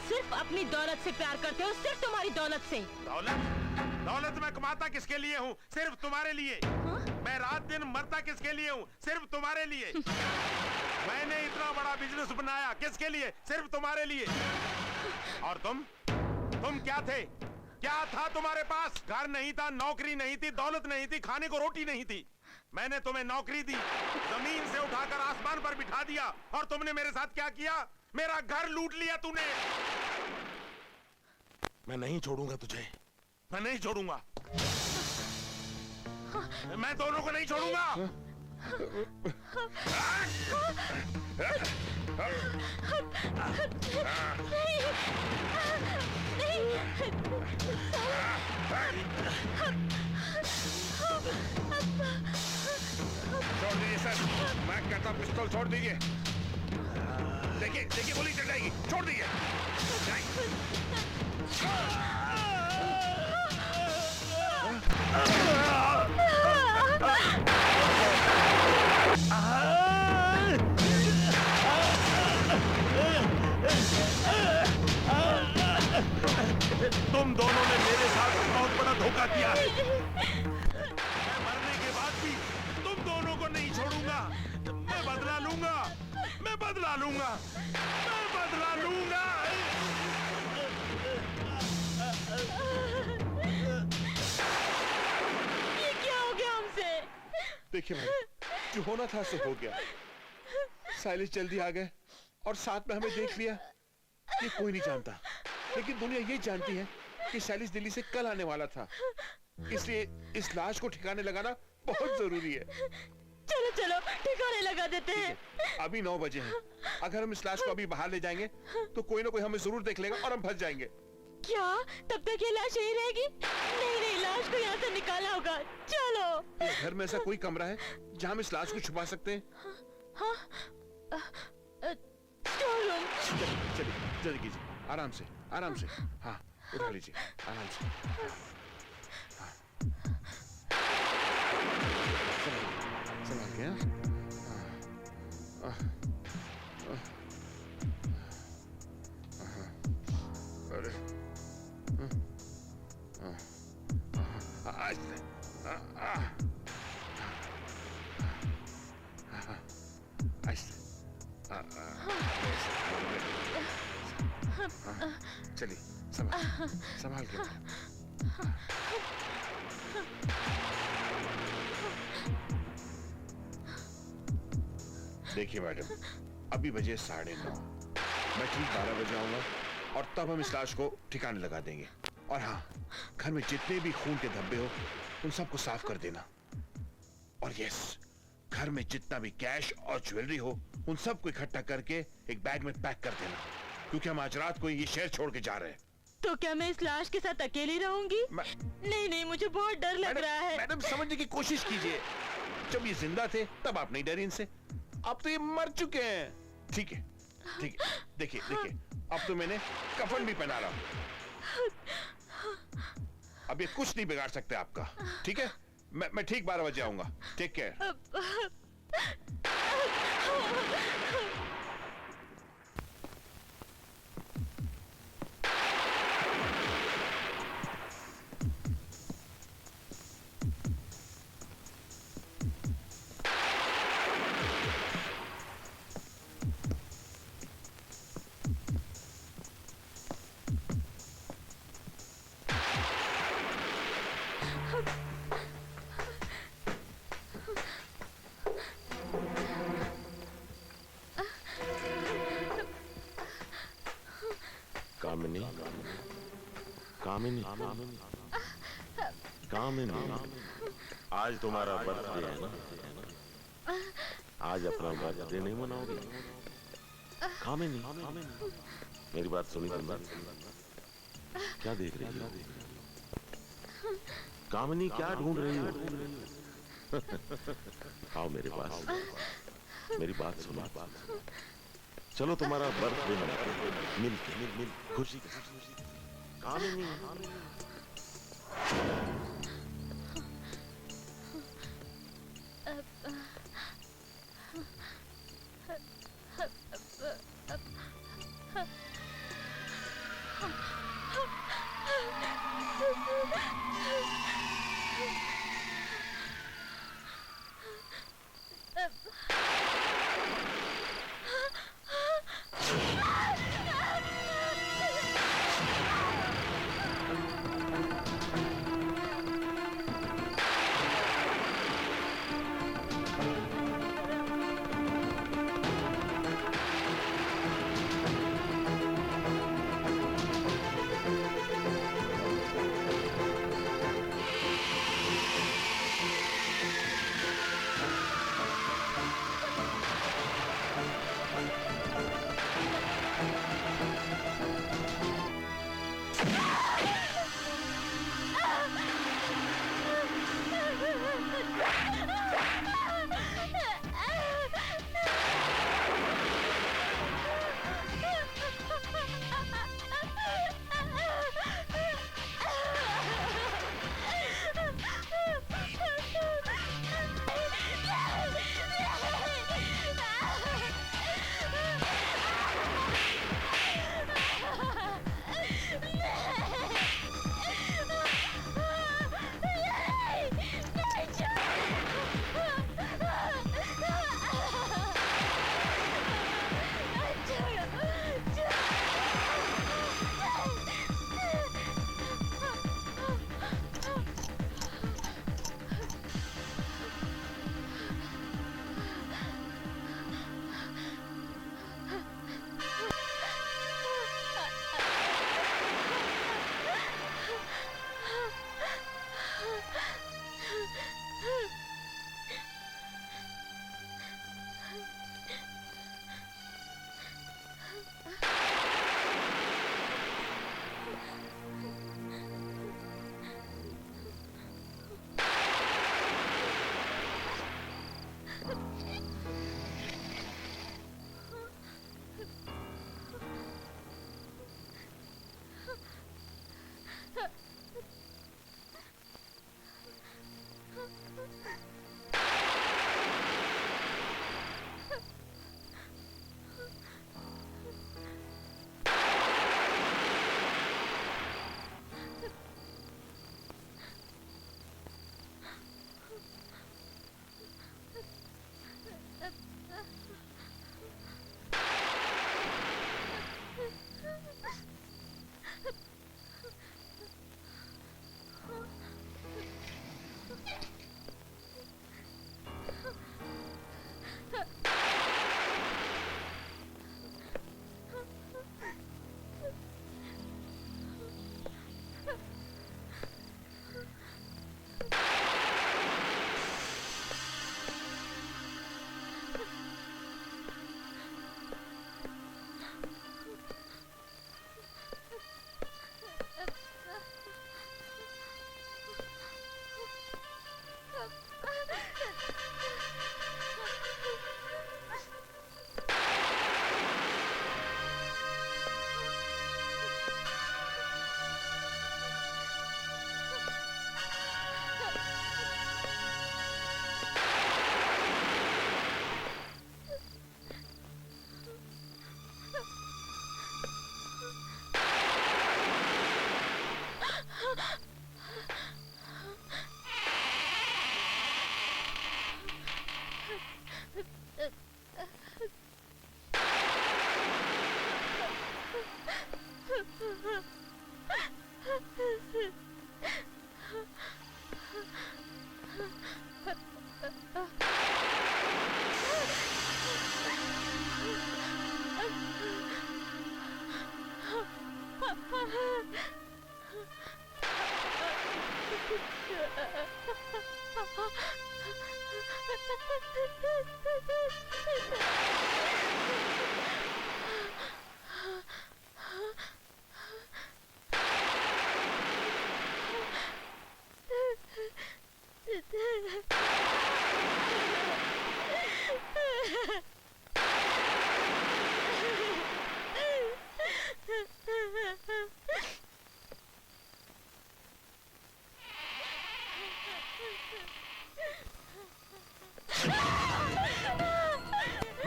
सिर्फ अपनी दौलत से प्यार करते हो, सिर्फ तुम्हारी दौलत से। दौलत मैं कमाता किसके लिए हूँ? सिर्फ तुम्हारे लिए। मैं रात दिन मरता किसके लिए हूँ? सिर्फ तुम्हारे लिए। मैंने इतना बड़ा बिजनेस बनाया किसके लिए? सिर्फ तुम्हारे लिए। और तुम क्या थे? क्या था तुम्हारे पास? घर नहीं था, नौकरी नहीं थी, दौलत नहीं थी, खाने को रोटी नहीं थी। मैंने तुम्हें नौकरी दी, जमीन से उठाकर आसमान पर बिठा दिया, और तुमने मेरे साथ क्या किया? मेरा घर लूट लिया तूने। मैं नहीं छोड़ूंगा तुझे, मैं नहीं छोड़ूंगा। मैं दोनों को नहीं छोड़ूंगा। छोड़ दीजिए सर, मैं कहता पिस्तौल छोड़ दीजिए। देखिए गोली चल जाएगी, छोड़ दीजिए। तुम दोनों ने मेरे साथ बहुत बड़ा धोखा किया है। मैं मरने के बाद भी तुम दोनों को नहीं छोड़ूंगा। मैं बदला लूंगा, मैं बदला लूंगा, मैं बदला लूंगा। ये क्या हो गया हमसे? देखिए भाई, जो होना था सो हो गया। साइलिश जल्दी आ गए और साथ में हमें देख लिया। ये कोई नहीं जानता, लेकिन दुनिया ये जानती है कि साइलिश दिल्ली से कल आने वाला था। इसलिए इस लाश को ठिकाने लगाना बहुत जरूरी है। चलो ठिकाने लगा देते हैं। अभी 9 बजे हैं। अगर हम इस लाश को अभी बाहर ले जाएंगे तो कोई ना कोई हमें जरूर देख लेगा और हम फंस जाएंगे। क्या तब तक ये लाश यही रहेगी? नहीं, लाश को यहाँ से निकालना होगा। चलो। इस घर में ऐसा कोई कमरा है जहाँ हम इस लाश को छुपा सकते हैं? हाँ, चलिए जल्दी कीजिए, आराम से आराम से। हाँ, उठा लीजिए आराम से। हाँ। संभाल के। अरे चलिए संभाल के। देखिए मैडम, अभी बजे 9:30। मैं ठीक 12 बजे आऊंगा और तब हम इस लाश को ठिकाने लगा देंगे। और हाँ, घर में जितने भी खून के धब्बे हो उन सबको साफ कर देना। और यस, घर में जितना भी कैश और ज्वेलरी हो उन सबको इकट्ठा करके एक बैग में पैक कर देना, क्योंकि हम आज रात को ये शहर छोड़ के जा रहे हैं। तो क्या मैं इस लाश के साथ अकेली रहूंगी? नहीं नहीं, मुझे बहुत डर लग रहा है। मैडम समझने की कोशिश कीजिए, जब ये जिंदा थे तब आप नहीं डरी इनसे, अब तो ये मर चुके हैं। ठीक है ठीक है, देखिए देखिए, अब तो मैंने कफन भी पहना रहा हूं, अब ये कुछ नहीं बिगाड़ सकते आपका। ठीक है, मैं ठीक 12 बजे आऊंगा। Take care. कामिनी, कामिनी, कामिनी, आज तुम्हारा बर्थडे है ना? आज अपना बर्थडे नहीं मनाओगे? कामिनी, मेरी बात सुनी तुमने? क्या देख रही हो? कामिनी, क्या ढूंढ रही हो? आओ मेरे पास, मेरी बात सुनो। चलो तुम्हारा बर्थडे मनाते हैं, मिल के, मिल खुशी खुशी। कामिनी,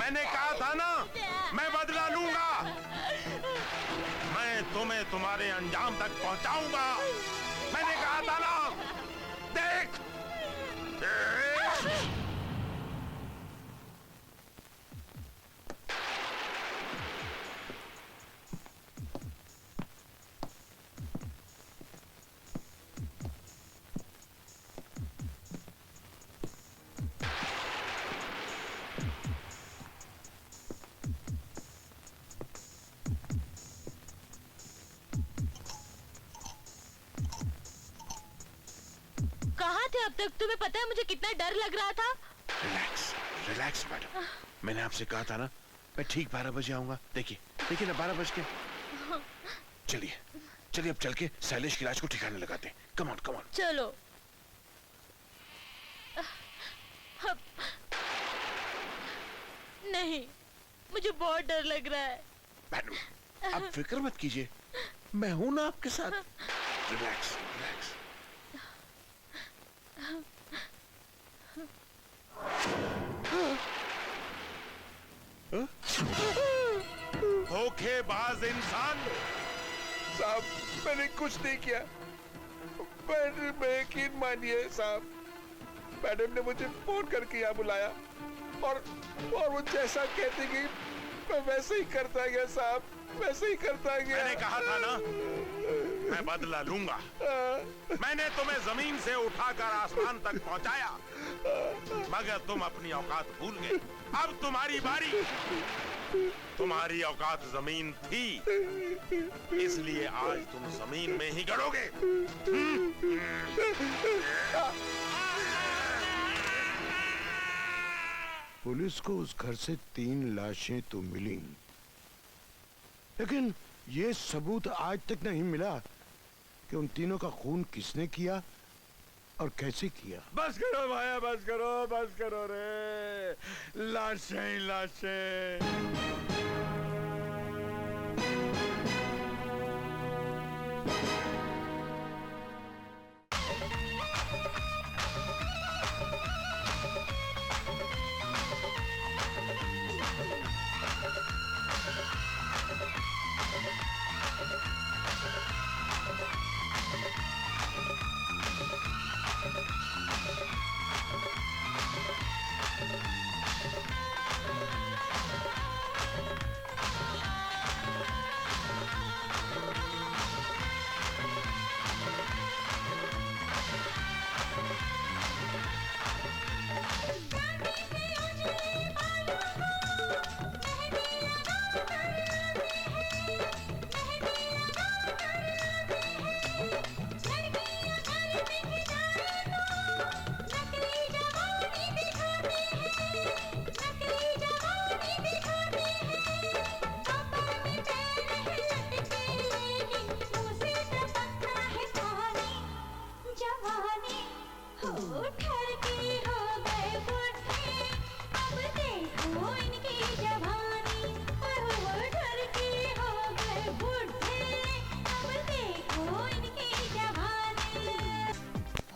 मैंने कहा था ना, मैं बदला लूंगा। मैं तुम्हें तुम्हारे अंजाम तक पहुंचाऊंगा। मैंने कहा था ना, देख, देख। कहाँ थे अब तक? तुम्हें पता है मुझे कितना डर लग रहा था? Relax, relax madam. मैंने आपसे कहा था ना, मैं ठीक 12 बजे आऊंगा। देखिए, देखिए ना, 12 बज के। चलिए, चलिए अब चल के शैलेश की लाश को ठिकाने लगाते हैं। Come on, come on. चलो। नहीं, मुझे बहुत डर लग रहा है। मैडम, आप फिक्र मत कीजिए, मैं हूं ना आपके साथ। Relax, relax. धोखेबाज इंसान। साहब, मैंने कुछ नहीं किया। मैं यकीन मानिए साहब, मैडम ने मुझे फोन करके यहाँ बुलाया और वो जैसा कहती गई मैं वैसे ही करता गया साहब, वैसे ही करता गया। मैंने कहा था ना, मैं बदला लूंगा। मैंने तुम्हें जमीन से उठाकर आसमान तक पहुंचाया, मगर तुम अपनी औकात भूल गए। अब तुम्हारी बारी। तुम्हारी औकात जमीन थी, इसलिए आज तुम जमीन में ही गड़ोगे। पुलिस को उस घर से 3 लाशें तो मिली, लेकिन ये सबूत आज तक नहीं मिला कि उन तीनों का खून किसने किया और कैसे किया। बस करो भाया, बस करो रे। लाशें ही लाशें।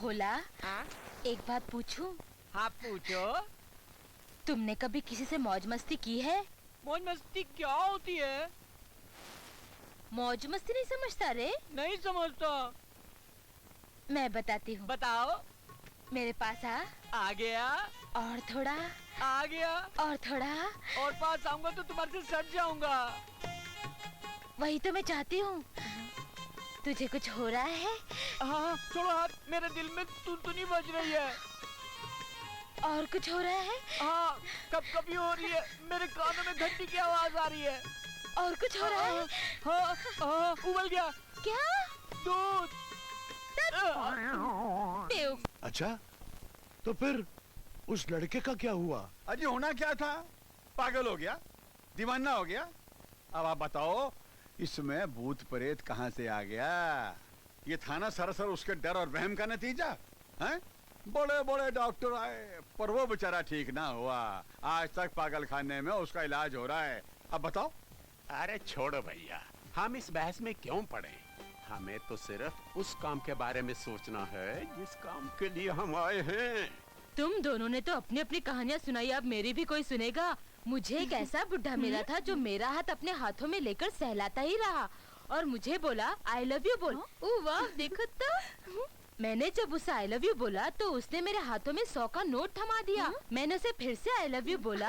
भोला, एक बात पूछूं? हाँ पूछो। तुमने कभी किसी से मौज मस्ती की है? मौज मस्ती क्या होती है? मौज मस्ती नहीं समझता रे? नहीं समझता। मैं बताती हूँ। बताओ। मेरे पास आ गया। और थोड़ा। आ गया। और थोड़ा। और पास आऊंगा तो तुम्हारे से सट जाऊंगा। वही तो मैं चाहती हूँ। तुझे कुछ हो रहा है? हाँ, छोड़ो हाथ, मेरे दिल में तुनतुनी बज रही है। और कुछ हो रहा है? हाँ, कभी हो रही है। मेरे कानों में घंटी की आवाज आ रही है। और कुछ हो रहा है? हाँ, हाँ, उबल गया। क्या? दूध। अच्छा, तो फिर उस लड़के का क्या हुआ? अजी होना क्या था? पागल हो गया, दीवाना हो गया। अब आप बताओ, इसमें भूत प्रेत कहाँ से आ गया? ये था ना सरासर उसके डर और वहम का नतीजा है? बड़े बड़े डॉक्टर आए पर वो बेचारा ठीक ना हुआ। आज तक पागल खाने में उसका इलाज हो रहा है। अब बताओ। अरे छोड़ो भैया, हम इस बहस में क्यों पड़े? हमें तो सिर्फ उस काम के बारे में सोचना है जिस काम के लिए हम आए हैं। तुम दोनों ने तो अपनी अपनी कहानियाँ सुनाई, अब मेरी भी कोई सुनेगा? मुझे एक ऐसा बुढ़ा मिला था जो मेरा हाथ अपने हाथों में लेकर सहलाता ही रहा और मुझे बोला आई लव यू बोल। ओह वाह, देखो तो। मैंने जब उसे आई लव यू बोला तो उसने मेरे हाथों में 100 का नोट थमा दिया। मैंने उसे फिर से आई लव यू बोला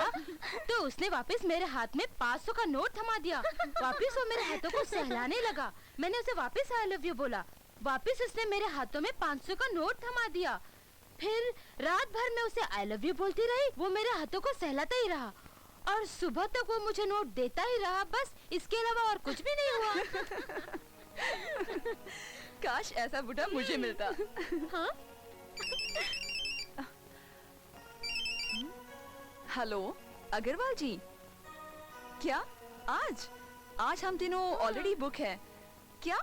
तो उसने वापस मेरे हाथ में 500 का नोट थमा दिया। वापस वो मेरे हाथों को सहलाने लगा। मैंने उसे वापस आई लव यू बोला, वापस उसने मेरे हाथों में 500 का नोट थमा दिया। फिर रात भर मैं उसे आई लव यू बोलती रही, वो मेरे हाथों को सहलाता ही रहा और सुबह तक वो मुझे नोट देता ही रहा। बस इसके अलावा और कुछ भी नहीं हुआ। काश ऐसा बुढ़ा मुझे मिलता। हाँ? हेलो अग्रवाल जी, क्या आज हम तीनों ऑलरेडी बुक है क्या?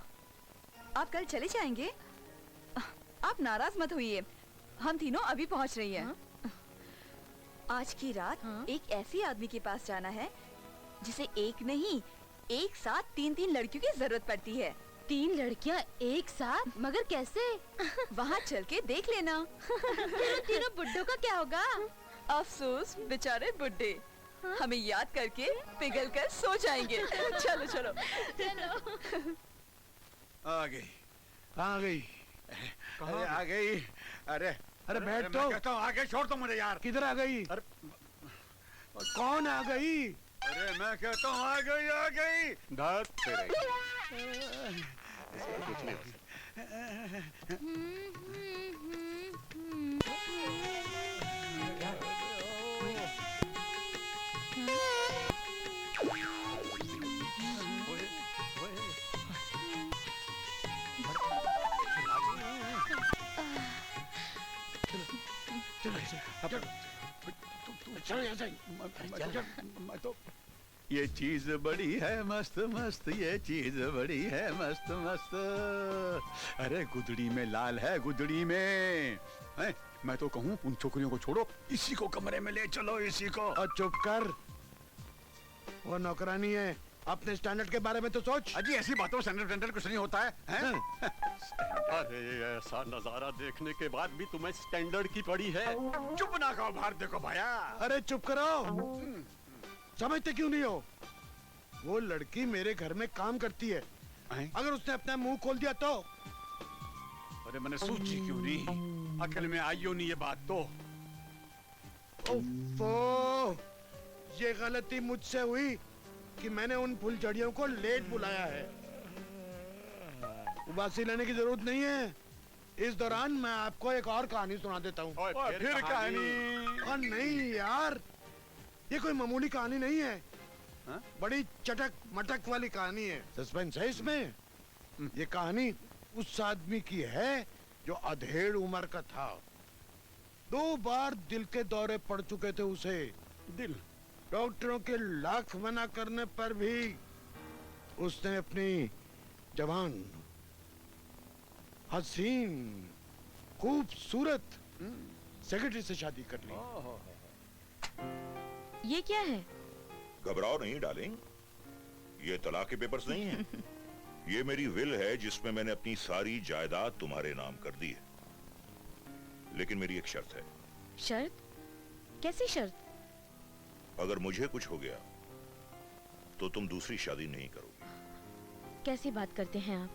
आप कल चले जाएंगे? आप नाराज मत होइए, हम तीनों अभी पहुंच रही हैं। आज की रात एक ऐसे आदमी के पास जाना है जिसे एक नहीं, एक साथ 3-3 लड़कियों की जरूरत पड़ती है। 3 लड़कियां एक साथ? मगर कैसे? वहाँ चल के देख लेना। फिर तीनों बुड्ढों का क्या होगा? अफसोस बेचारे बुड्ढे, हमें याद करके पिघल कर सो जाएंगे। चलो चलो चलो। आ गई, आ गई। अरे आ गई। अरे अरे बैठ तो। मैं कहता हूँ आ गई, छोड़ तो मुझे यार। किधर आ गई? अरे कौन आ गई? अरे मैं कहता हूँ आ गई, आ गई। धत तेरे। इसमें कुछ नहीं हो सकता। तो ये चीज बड़ी है मस्त मस्त, ये चीज बड़ी है मस्त मस्त। अरे गुदड़ी में लाल है, गुदड़ी में है? मैं तो कहूँ उन छोकरियों को छोड़ो, इसी को कमरे में ले चलो, इसी को। और चुप कर, वो नौकरानी है, अपने स्टैंडर्ड के बारे में तो सोच। अजी ऐसी बातों में स्टैंडर्ड कुछ नहीं होता है? अरे ऐसा नजारा देखने के बाद भी तुम्हें स्टैंडर्ड की पड़ी है? चुप ना कहो, बाहर देखो भैया। अरे चुप करो, समझते क्यों नहीं हो? वो लड़की मेरे घर में काम करती है, अगर उसने अपना मुंह खोल दिया तो? अरे मैंने सोची क्यों नहीं, अकल में आई हो नहीं ये बात तो। ओफो, ये गलती मुझसे हुई कि मैंने उन फुलझड़ियों को लेट बुलाया है। उबासी लेने की जरूरत नहीं है। इस दौरान मैं आपको एक और कहानी सुना देता हूँ। फिर कहानी? और नहीं यार, ये कोई मामूली कहानी नहीं है। बड़ी चटक मटक वाली कहानी है, सस्पेंस है इसमें। ये कहानी उस आदमी की है जो अधेड़ उम्र का था। 2 बार दिल के दौरे पड़ चुके थे उसे। दिल? डॉक्टरों के लाख मना करने पर भी उसने अपनी जवान, हसीन, खूबसूरत सेक्रेटरी से शादी कर ली। ये क्या है? घबराओ नहीं डार्लिंग, ये तलाक के पेपर्स नहीं है। ये मेरी विल है जिसमें मैंने अपनी सारी जायदाद तुम्हारे नाम कर दी है। लेकिन मेरी एक शर्त है। शर्त? कैसी शर्त? अगर मुझे कुछ हो गया तो तुम दूसरी शादी नहीं करोगे। कैसी बात करते हैं आप?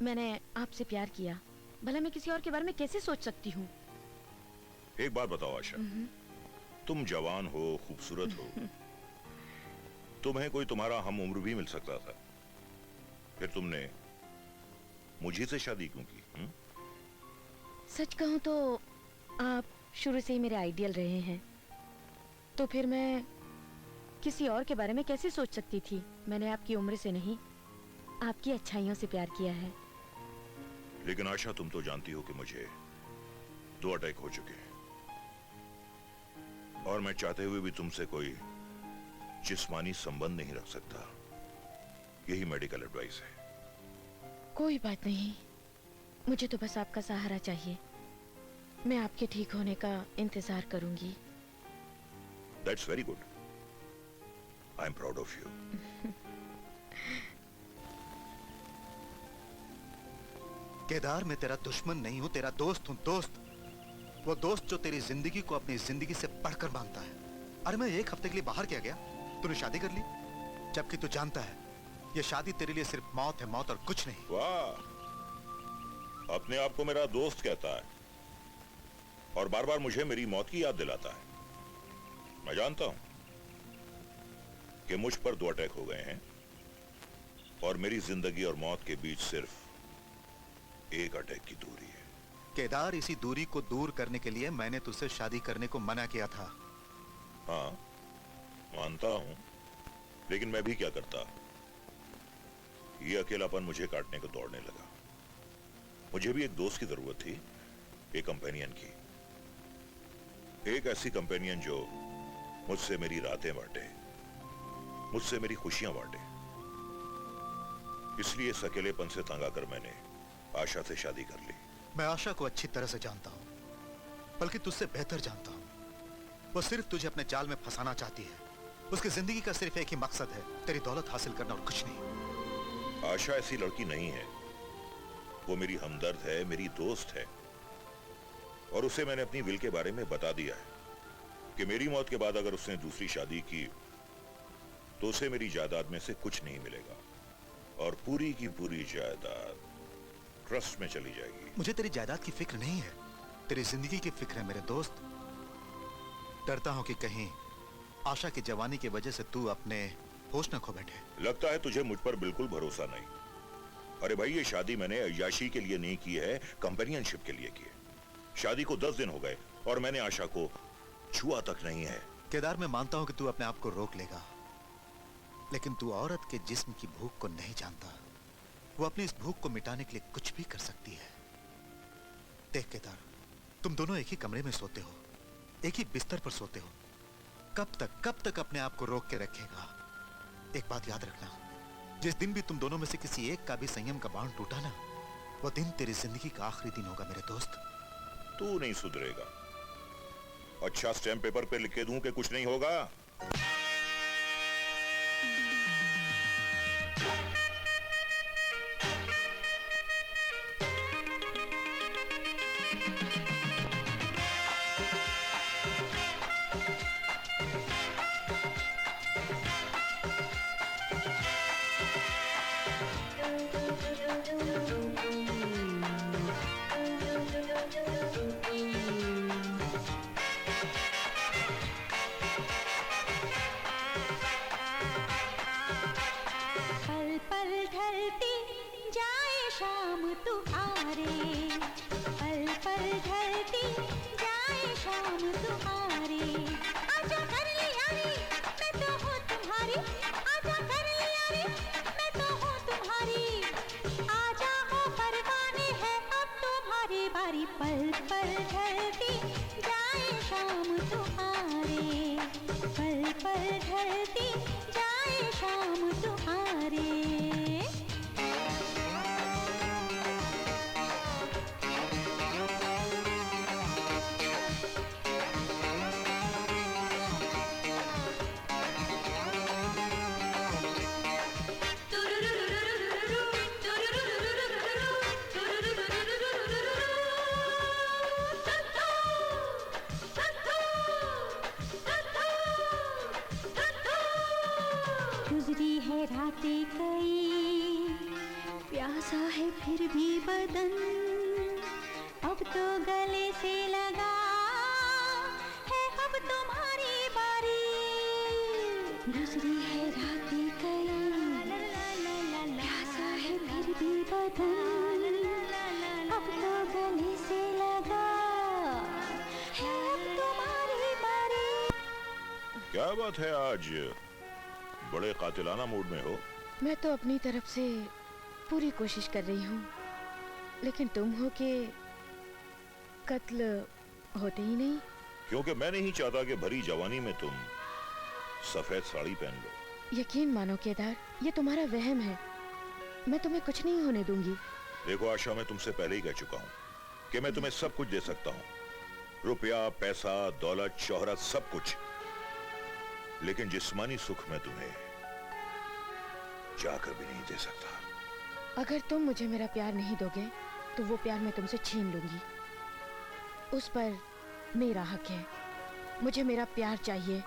मैंने आपसे प्यार किया, भला मैं किसी और के बारे में कैसे सोच सकती हूँ? एक बात बताओ आशा, तुम जवान हो, खूबसूरत हो, तुम्हें कोई तुम्हारा हम उम्र भी मिल सकता था, फिर तुमने मुझे से शादी क्यों की? सच कहूँ तो आप शुरू से ही मेरे आइडियल रहे हैं, तो फिर मैं किसी और के बारे में कैसे सोच सकती थी? मैंने आपकी उम्र से नहीं, आपकी अच्छाइयों से प्यार किया है। लेकिन आशा, तुम तो जानती हो कि मुझे 2 अटैक हो चुके हैं और मैं चाहते हुए भी तुमसे कोई जिस्मानी संबंध नहीं रख सकता। यही मेडिकल एडवाइस है। कोई बात नहीं, मुझे तो बस आपका सहारा चाहिए। मैं आपके ठीक होने का इंतजार करूंगी। That's very good. I am proud of you. Kedar, मैं तेरा दुश्मन नहीं हूं, तेरा दोस्त हूं, दोस्त। वो दोस्त जो तेरी जिंदगी को अपनी जिंदगी से बढ़कर मानता है। अरे मैं 1 हफ्ते के लिए बाहर क्या गया, तूने शादी कर ली, जबकि तू जानता है ये शादी तेरे लिए सिर्फ मौत है, मौत और कुछ नहीं। वाह, अपने आप को मेरा दोस्त कहता है और बार बार मुझे मेरी मौत की याद दिलाता है। मैं जानता हूं कि मुझ पर 2 अटैक हो गए हैं और मेरी जिंदगी और मौत के बीच सिर्फ 1 अटैक की दूरी है। केदार, इसी दूरी को दूर करने के लिए मैंने तुझसे शादी करने को मना किया था। हाँ, मानता हूं, लेकिन मैं भी क्या करता। ये अकेलापन मुझे काटने को दौड़ने लगा। मुझे भी एक दोस्त की जरूरत थी, एक कंपेनियन की। एक ऐसी कंपेनियन जो मुझसे मेरी रातें बांटे, मुझसे मेरी खुशियां बांटे। इसलिए इस अकेलेपन से तंग आकर मैंने आशा से शादी कर ली। मैं आशा को अच्छी तरह से जानता हूं, बल्कि तुझसे बेहतर जानता हूं। वो सिर्फ तुझे अपने जाल में फंसाना चाहती है। उसकी जिंदगी का सिर्फ एक ही मकसद है, तेरी दौलत हासिल करना और कुछ नहीं। आशा ऐसी लड़की नहीं है। वो मेरी हमदर्द है, मेरी दोस्त है और उसे मैंने अपनी विल के बारे में बता दिया है कि मेरी मौत के बाद अगर उसने दूसरी शादी की तो उसे मेरी जायदाद में से कुछ नहीं मिलेगा और पूरी की पूरी जायदाद ट्रस्ट में चली जाएगी। मुझे तेरी जायदाद की फिक्र नहीं है, तेरी जिंदगी की फिक्र है मेरे दोस्त। डरता हूं कि कहीं आशा की जवानी की वजह से तू अपने होश न खो बैठे। लगता है तुझे मुझ पर बिल्कुल भरोसा नहीं। अरे भाई, ये शादी मैंने अय्याशी के लिए नहीं की है, कंपेनियनशिप के लिए की है। शादी को 10 दिन हो गए और मैंने आशा को छुआ तक नहीं है। केदार, मैं मानता हूं कि तू अपने आप को रोक लेगा, लेकिन तू औरत के जिस्म की भूख को नहीं जानता। वो अपनी इस भूख को मिटाने के लिए कुछ भी कर सकती है। देख केदार, तुम दोनों एक ही कमरे में सोते हो, एक ही बिस्तर पर सोते हो। कब तक अपने आप को रोक के रखेगा? एक बात याद रखना, जिस दिन भी तुम दोनों में से किसी एक का भी संयम का बांध टूटा ना, वो दिन तेरी जिंदगी का आखिरी दिन होगा मेरे दोस्त। तू नहीं सुधरेगा। अच्छा, स्टैम्प पेपर पे लिख के दूं कि कुछ नहीं होगा? गुजरी है रातें कई, प्यासा है फिर भी बदन, अब तो गले से लगा है अब तुम्हारी बारी। गुजरी है रातें कई, प्यासा है फिर भी बदन, अब तो गले से लगा है अब तुम्हारी बारी। क्या बात है, आज बड़े कातिलाना मूड में हो? मैं तो अपनी तरफ से पूरी कोशिश कर रही हूँ, लेकिन तुम हो के कत्ल होते ही नहीं। क्योंकि मैं नहीं चाहता कि भरी जवानी में तुम सफेद साड़ी पहन लो। यकीन मानो केदार, ये तुम्हारा वहम है। मैं तुम्हें कुछ नहीं होने दूंगी। देखो आशा, मैं तुमसे पहले ही कह चुका हूँ कि मैं तुम्हें सब कुछ दे सकता हूँ, रुपया, पैसा, दौलत, शोहरत, सब कुछ। लेकिन जिस्मानी सुख मैं तुम्हें जाकर भी नहीं दे सकता। अगर तुम मुझे मेरा प्यार नहीं दोगे तो वो प्यार मैं तुमसे छीन लूंगी। उस पर मेरा हक है। मुझे मेरा प्यार चाहिए।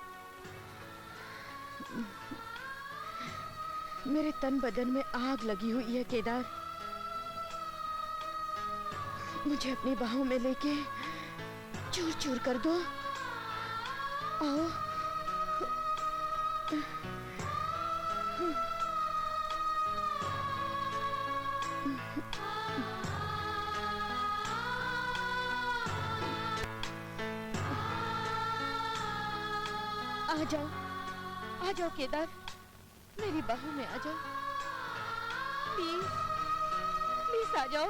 मेरे तन बदन में आग लगी हुई है केदार। मुझे अपनी बाहों में लेके चूर चूर कर दो। आओ। आ जाओ केदार, मेरी बाहों में आ जाओ। प्लीज प्लीज आ जाओ।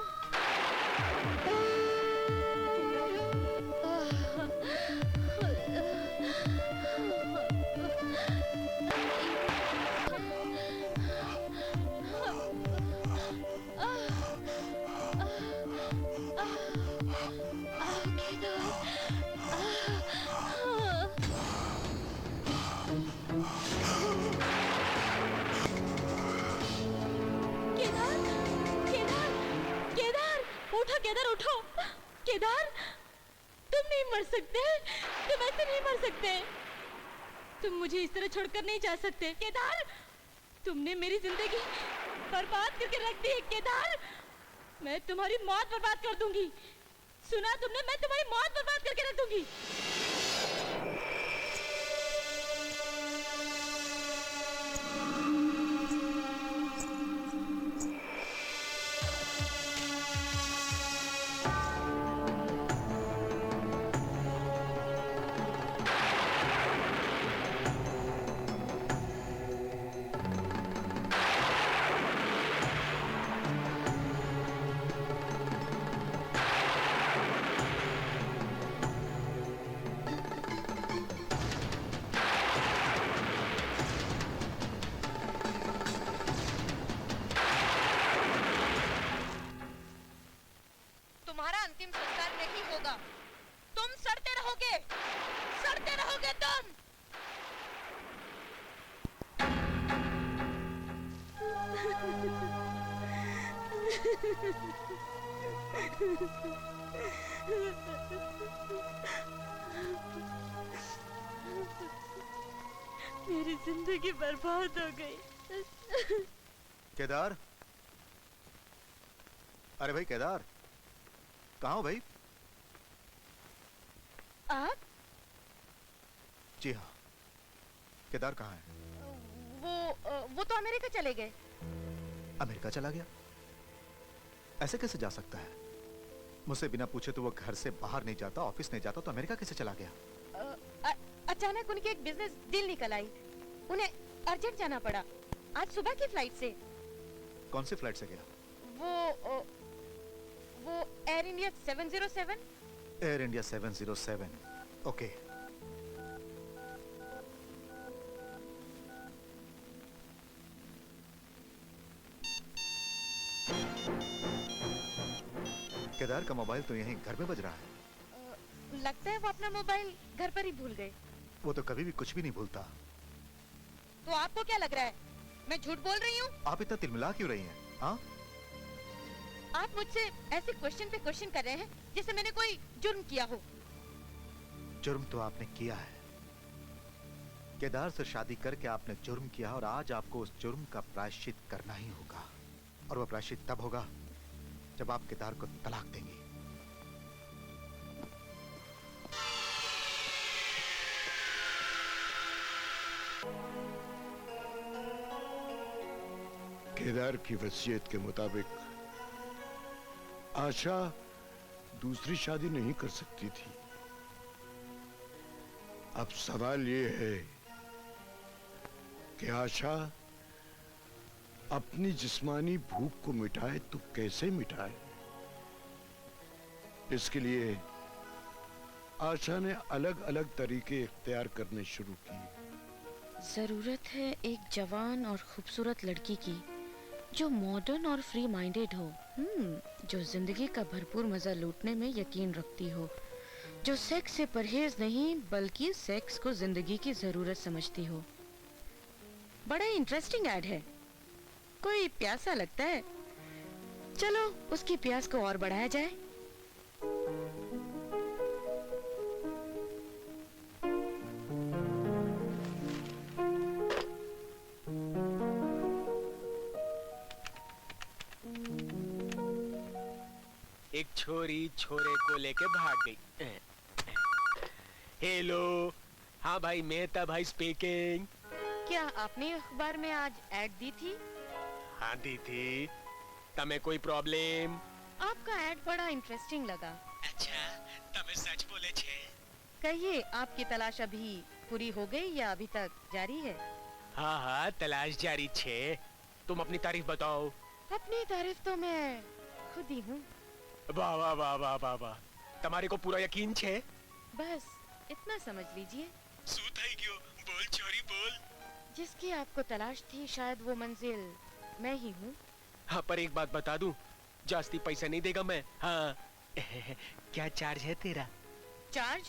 केदार उठो। केदार, तुम नहीं मर सकते। तुम ऐसे नहीं मर सकते। तुम मुझे इस तरह छोड़कर नहीं जा सकते। केदार, तुमने मेरी जिंदगी बर्बाद करके रख दी है। केदार, मैं तुम्हारी मौत बर्बाद कर दूंगी। सुना तुमने? मैं तुम्हारी मौत बर्बाद करके रख दूंगी। तुम्हारा अंतिम संस्कार नहीं होगा। तुम सड़ते रहोगे तुम। मेरी जिंदगी बर्बाद हो गई। केदार, अरे भाई केदार, कहाँ हो भाई? आप? जी हाँ, केदार कहाँ है? वो तो अमेरिका चले गए। अमेरिका चला गया? ऐसे कैसे जा सकता है? मुझसे बिना पूछे तो वो घर से बाहर नहीं जाता, ऑफिस नहीं जाता, तो अमेरिका कैसे चला गया? अचानक उनकी एक बिजनेस डील निकल आई। उन्हें अर्जेंट जाना पड़ा। आज सुबह की फ्लाइट से। कौन सी फ्लाइट से गया? वो air India 707। Air India 707। Okay. Kedar का मोबाइल तो यहीं घर में बज रहा है। लगता है वो अपना मोबाइल घर पर ही भूल गए। वो तो कभी भी कुछ भी नहीं भूलता। तो आपको क्या लग रहा है, मैं झूठ बोल रही हूँ? आप इतना तिलमिला क्यों रही हैं? हाँ? आप मुझसे ऐसे क्वेश्चन पे क्वेश्चन कर रहे हैं जैसे मैंने कोई जुर्म किया हो। जुर्म तो आपने किया है। केदार से शादी करके आपने जुर्म किया और आज आपको उस जुर्म का प्रायश्चित करना ही होगा। और वो प्रायश्चित तब होगा जब आप केदार को तलाक देंगी। केदार की वसीयत के मुताबिक आशा दूसरी शादी नहीं कर सकती थी। अब सवाल ये है कि आशा अपनी जिस्मानी भूख को मिटाए तो कैसे मिटाए? इसके लिए आशा ने अलग अलग तरीके इख्तियार करने शुरू किए। जरूरत है एक जवान और खूबसूरत लड़की की जो मॉडर्न और फ्री माइंडेड हो, जो जिंदगी का भरपूर मजा लूटने में यकीन रखती हो, जो सेक्स से परहेज नहीं बल्कि सेक्स को जिंदगी की जरूरत समझती हो। बड़ा इंटरेस्टिंग ऐड है। कोई प्यासा लगता है, चलो उसकी प्यास को और बढ़ाया जाए। एक छोरी छोरे को लेके भाग गई। हेलो, हाँ भाई मेहता भाई स्पीकिंग। क्या आपने अखबार में आज ऐड दी थी? हाँ दी थी। तमें कोई प्रॉब्लम? आपका ऐड बड़ा इंटरेस्टिंग लगा। अच्छा, तमें सच बोले छे? कहिए, आपकी तलाश अभी पूरी हो गई या अभी तक जारी है? हाँ हाँ, तलाश जारी छे। तुम अपनी तारीफ बताओ। अपनी तारीफ तो मैं खुद ही हूँ। वाह वाह वाह वाह वाह वाह, तुम्हारे को पूरा यकीन छे? बस इतना समझ लीजिए। सूताई क्यों? बोल छोरी बोल। जिसकी आपको तलाश थी शायद वो मंजिल मैं ही हूँ। हाँ, पर एक बात बता दूं, जास्ती पैसा नहीं देगा मैं। हाँ क्या चार्ज है तेरा? चार्ज?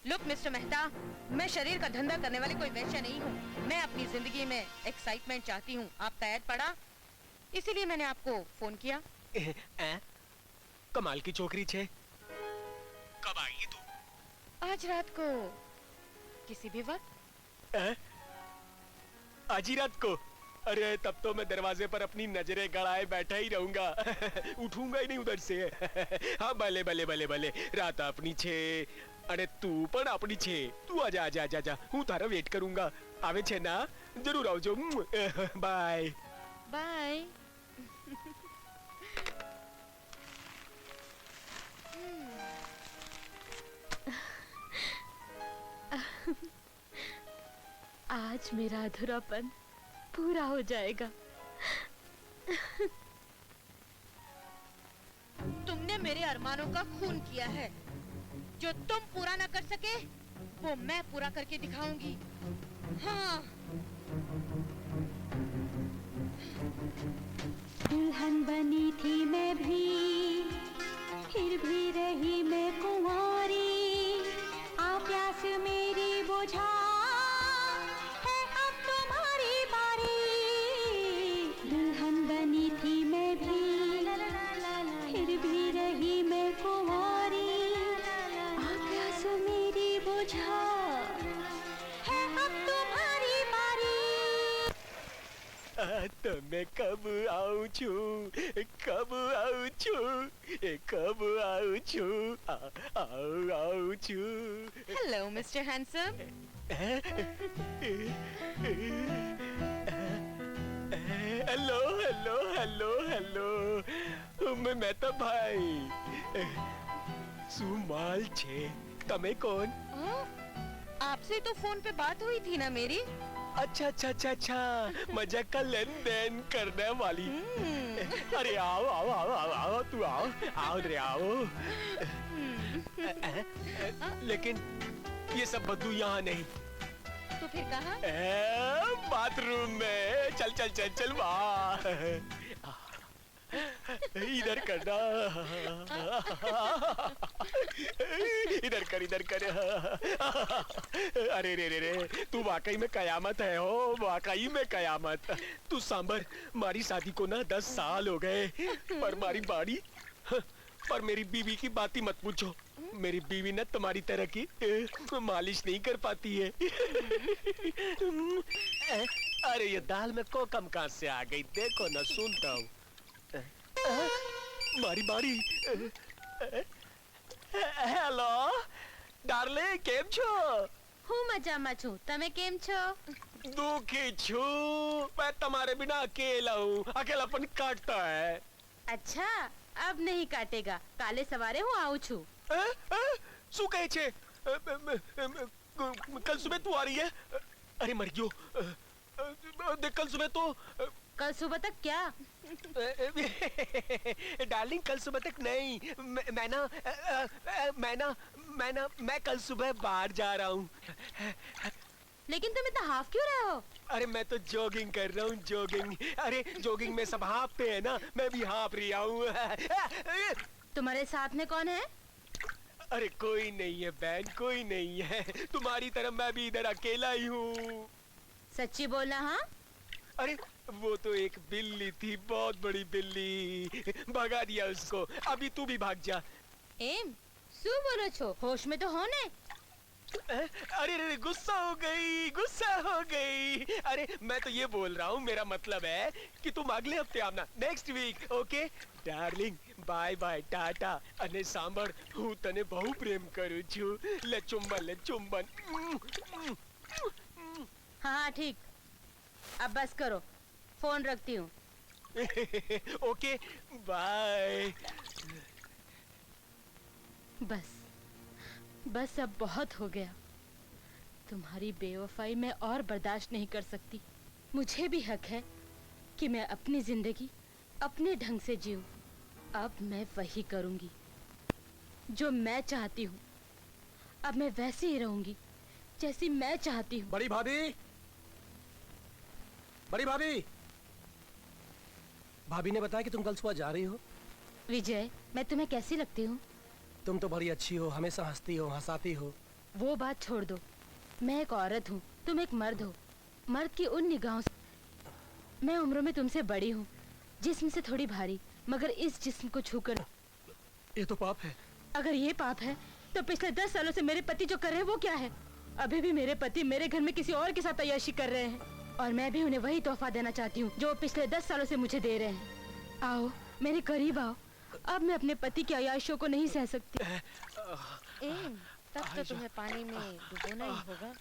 लुक मिस्टर मेहता, मैं शरीर का धंधा करने वाली कोई वैश्या नहीं हूँ। मैं अपनी जिंदगी में एक्साइटमेंट चाहती हूँ। आपका ऐड पढ़ा, इसीलिए मैंने आपको फोन किया। कमाल की छोकरी छे। कब आएगी तू? आज रात को, किसी भी वक्त। आज ही रात को? अरे तब तो मैं दरवाजे पर अपनी नजरें गड़ाए बैठा ही रहूंगा। उठूंगा ही नहीं उधर से। हाँ भले भले भले भले, रात अपनी छे। अरे तू पण अपनी छे। तू आजा आजा आजा आजा, हूँ तारा वेट करूंगा। आवे छे ना? जरूर आवजो। Bye bye. आज मेरा अधूरापन पूरा हो जाएगा। तुमने मेरे अरमानों का खून किया है। जो तुम पूरा ना कर सके वो मैं पूरा करके दिखाऊंगी। हाँ। दुल्हन बनी थी मैं भी, फिर भी रही मैं कुंवारी। आ प्यास मेरी बुझा, है अब तुम्हारी बारी। दुल्हन बनी थी मैं भी, फिर भी रही मैं कुंवारी। आ प्यास मेरी बुझा, है अब तुम्हारी बारी। तो मैं कब आऊं छू, कब आऊं छू, कब आऊं छू, आऊं छू। Hello mister handsome. Hello hello hello hello, मैं मेहता भाई। सुमाल छे। तमे कौन? आपसे तो फोन पे बात हुई थी ना मेरी। अच्छा अच्छा अच्छा अच्छा, मजाक का लेन देन करने वाली। अरे आओ आओ आओ आओ आओ, तू आओ आओ रे आओ। लेकिन ये सब बदलू यहाँ नहीं। तो फिर कहाँ? बाथरूम में। चल चल चल चल वाह, इधर करना, इधर कर इधर कर। अरे रे रे रे, तू वाकई में कयामत है हो, वाकई में कयामत। तू सांबर, मारी शादी को ना 10 साल हो गए, पर मारी बाड़ी, पर मेरी बीवी की बात ही मत पूछो। मेरी बीवी ना तुम्हारी तरह की मालिश नहीं कर पाती है। अरे ये दाल में को कम कहाँ से आ गई? देखो ना, सुनता हूँ। मारी बाड़ी। हेलो डार्लिंग, केम छो? હું મજામાં છું, તમે કેમ છો? दुखी छू, मैं तुम्हारे बिना अकेला हूँ। अकेलापन काटता है। अच्छा, अब नहीं काटेगा। काले सवारे હું આવું છું। શું કહે છે? कल सुबह तू आ रही है? अरे मर गयो। देख कल सुबह तो कल सुबह तक क्या? डार्लिंग कल सुबह तक नहीं, मैं कल सुबह बाहर जा रहा हूँ। लेकिन तुम इतना हाफ क्यों रहे हो? अरे मैं तो जॉगिंग कर रहा हूँ, जॉगिंग। अरे जॉगिंग में सब हाफते हैं ना, मैं भी हाफ रहा हूँ। तुम्हारे साथ में कौन है? अरे कोई नहीं है बहन, कोई नहीं है। तुम्हारी तरह मैं भी इधर अकेला ही हूँ। सच्ची बोलना। हाँ? अरे वो तो एक बिल्ली थी, बहुत बड़ी बिल्ली, भगा दिया उसको। अभी तू भी भाग जा। एम શું બોલો છો? होश में तो हो ने? अरे गुस्सा हो गई, गुस्सा हो गई। अरे मैं तो ये बोल रहा हूँ, मेरा मतलब है कि तुम अगले हफ्ते आना, next week. Okay darling, bye bye, tata. अने सांभळ, હું તને બહુ પ્રેમ કરું છું। ले चुंबन, ले चुंबन। हाँ ठीक, अब बस करो, फोन रखती हूँ। Okay bye. बस अब बहुत हो गया। तुम्हारी बेवफाई मैं और बर्दाश्त नहीं कर सकती। मुझे भी हक है कि मैं अपनी जिंदगी अपने ढंग से जीऊं। अब मैं वही करूंगी जो मैं चाहती हूँ। अब मैं वैसे ही रहूंगी जैसी मैं चाहती हूँ। बड़ी भाभी, बड़ी भाभी, भाभी ने बताया कि तुम कल सुबह जा रही हो। विजय, मैं तुम्हें कैसी लगती हूँ? तुम तो बड़ी अच्छी हो, हमेशा हंसती हो, हंसाती हो। वो बात छोड़ दो। मैं एक औरत हूँ, तुम एक मर्द हो। मर्द की उन निगाहों से मैं उम्र में तुमसे बड़ी हूँ, जिस्म से थोड़ी भारी, मगर इस जिस्म को छूकर। ये तो पाप है। अगर ये पाप है तो पिछले 10 सालों से मेरे पति जो कर रहे हैं वो क्या है? अभी भी मेरे पति मेरे घर में किसी और के साथ अय्याशी कर रहे हैं, और मैं भी उन्हें वही तोहफा देना चाहती हूँ जो पिछले 10 सालों से मुझे दे रहे हैं। आओ मेरे करीब आओ, अब मैं अपने पति की अय्याशियों को नहीं सह सकती। तब तो तुम्हें पानी में डुबोना ही होगा।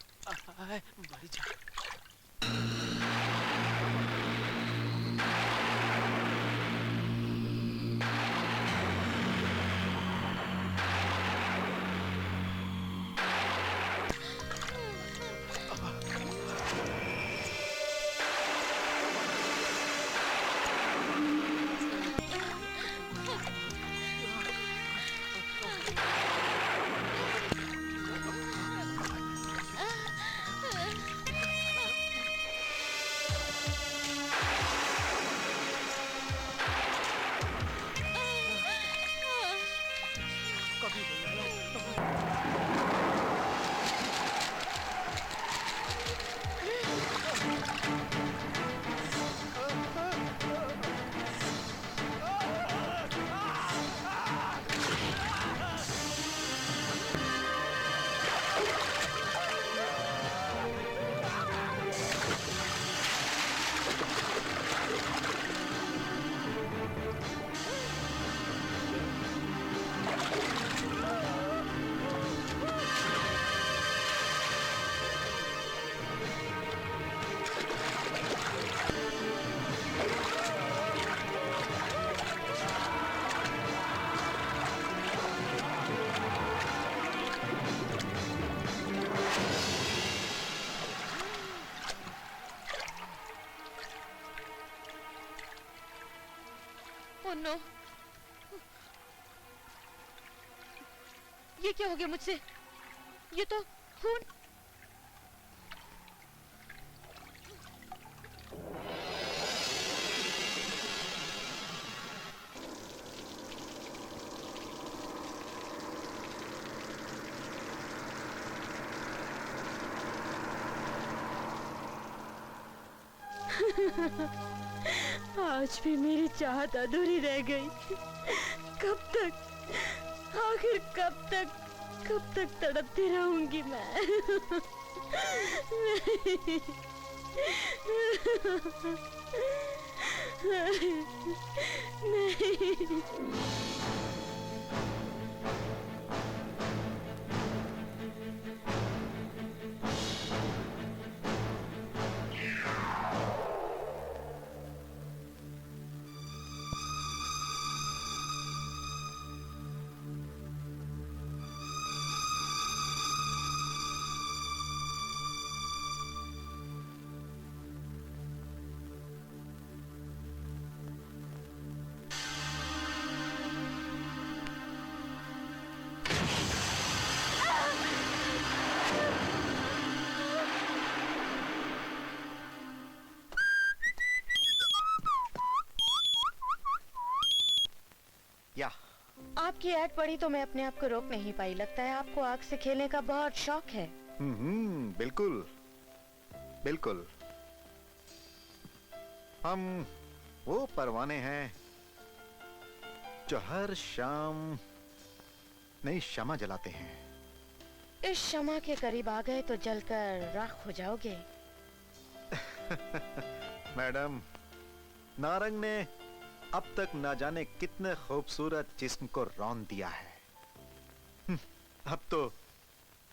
Oh no! ये क्या हो गया मुझसे? ये तो खून। आज भी मेरी चाहत अधूरी रह गई। कब तक, आखिर कब तक तड़पती रहूंगी मैं? नहीं। या आपकी ऐड पढ़ी तो मैं अपने आप को रोक नहीं पाई। लगता है आपको आग से खेलने का बहुत शौक है। बिल्कुल बिल्कुल। हम वो परवाने हैं जो हर शाम नई शमा जलाते हैं। इस शमा के करीब आ गए तो जलकर राख हो जाओगे। मैडम, नारंग ने अब तक ना जाने कितने खूबसूरत जिस्म को रौंद दिया है। अब तो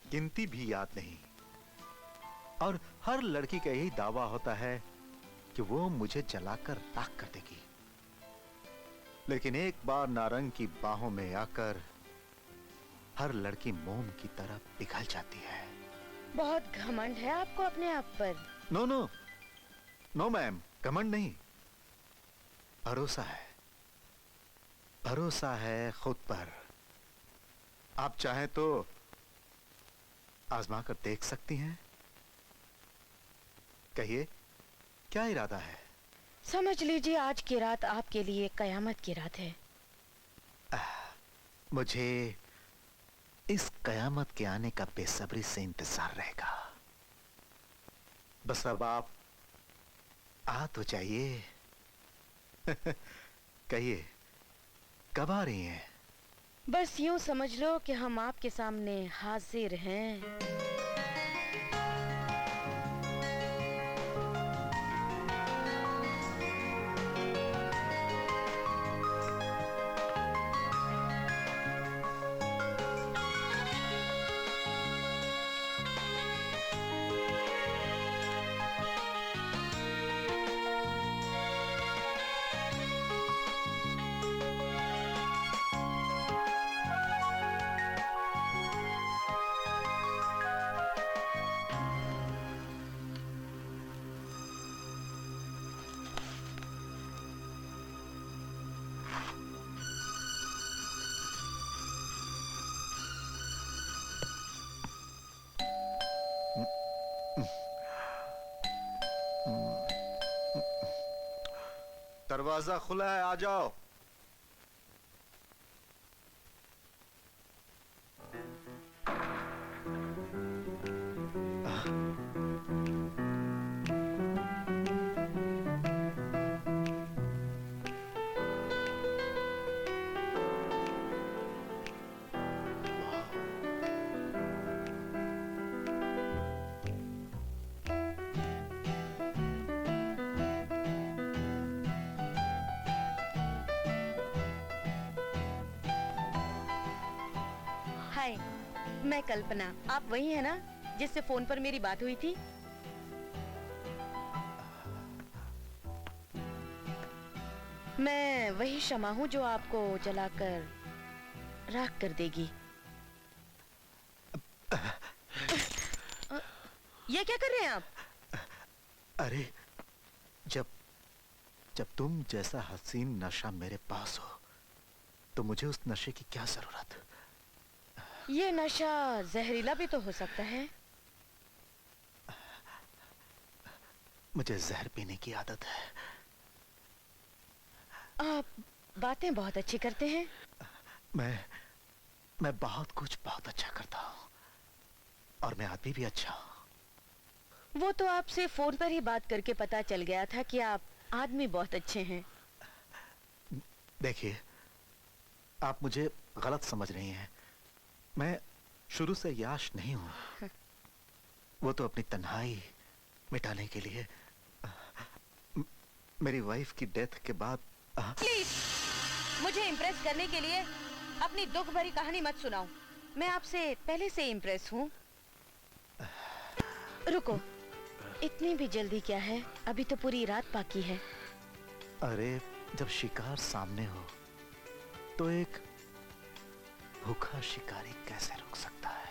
गिनती भी याद नहीं। और हर लड़की का यही दावा होता है कि वो मुझे जलाकर राख कर देगी। लेकिन एक बार नारंग की बाहों में आकर हर लड़की मोम की तरह पिघल जाती है। बहुत घमंड है आपको अपने आप पर। नो नो नो मैम, घमंड नहीं, भरोसा है। भरोसा है खुद पर। आप चाहें तो आजमा कर देख सकती हैं। कहिए, क्या इरादा है? समझ लीजिए आज की रात आपके लिए कयामत की रात है। मुझे इस कयामत के आने का बेसब्री से इंतजार रहेगा। बस अब आप आ तो जाइए। कहिए, कब आ रही हैं? बस यूं समझ लो कि हम आपके सामने हाजिर हैं। दरवाजा खुला है, आ जाओ। हाय, मैं कल्पना। आप वही है ना जिससे फोन पर मेरी बात हुई थी? मैं वही शमा हूँ जो आपको जलाकर राख कर देगी। ये क्या कर रहे हैं आप? अरे, जब जब तुम जैसा हसीन नशा मेरे पास हो तो मुझे उस नशे की क्या जरूरत? ये नशा जहरीला भी तो हो सकता है। मुझे जहर पीने की आदत है। आप बातें बहुत अच्छी करते हैं। मैं बहुत कुछ बहुत अच्छा करता हूँ और मैं आदमी भी अच्छा हूँ। वो तो आपसे फोन पर ही बात करके पता चल गया था कि आप आदमी बहुत अच्छे हैं। देखिए, आप मुझे गलत समझ रही हैं। मैं शुरू से याश नहीं हूं। वो तो अपनी तन्हाई मिटाने के लिए मेरी वाइफ की डेथ के बाद। प्लीज, मुझे इम्प्रेस करने के लिए अपनी दुख भरी कहानी मत सुनाओ। मैं आपसे पहले से इम्प्रेस हूँ। रुको, इतनी भी जल्दी क्या है? अभी तो पूरी रात बाकी है। अरे, जब शिकार सामने हो तो एक भूखा शिकारी कैसे रुक सकता है?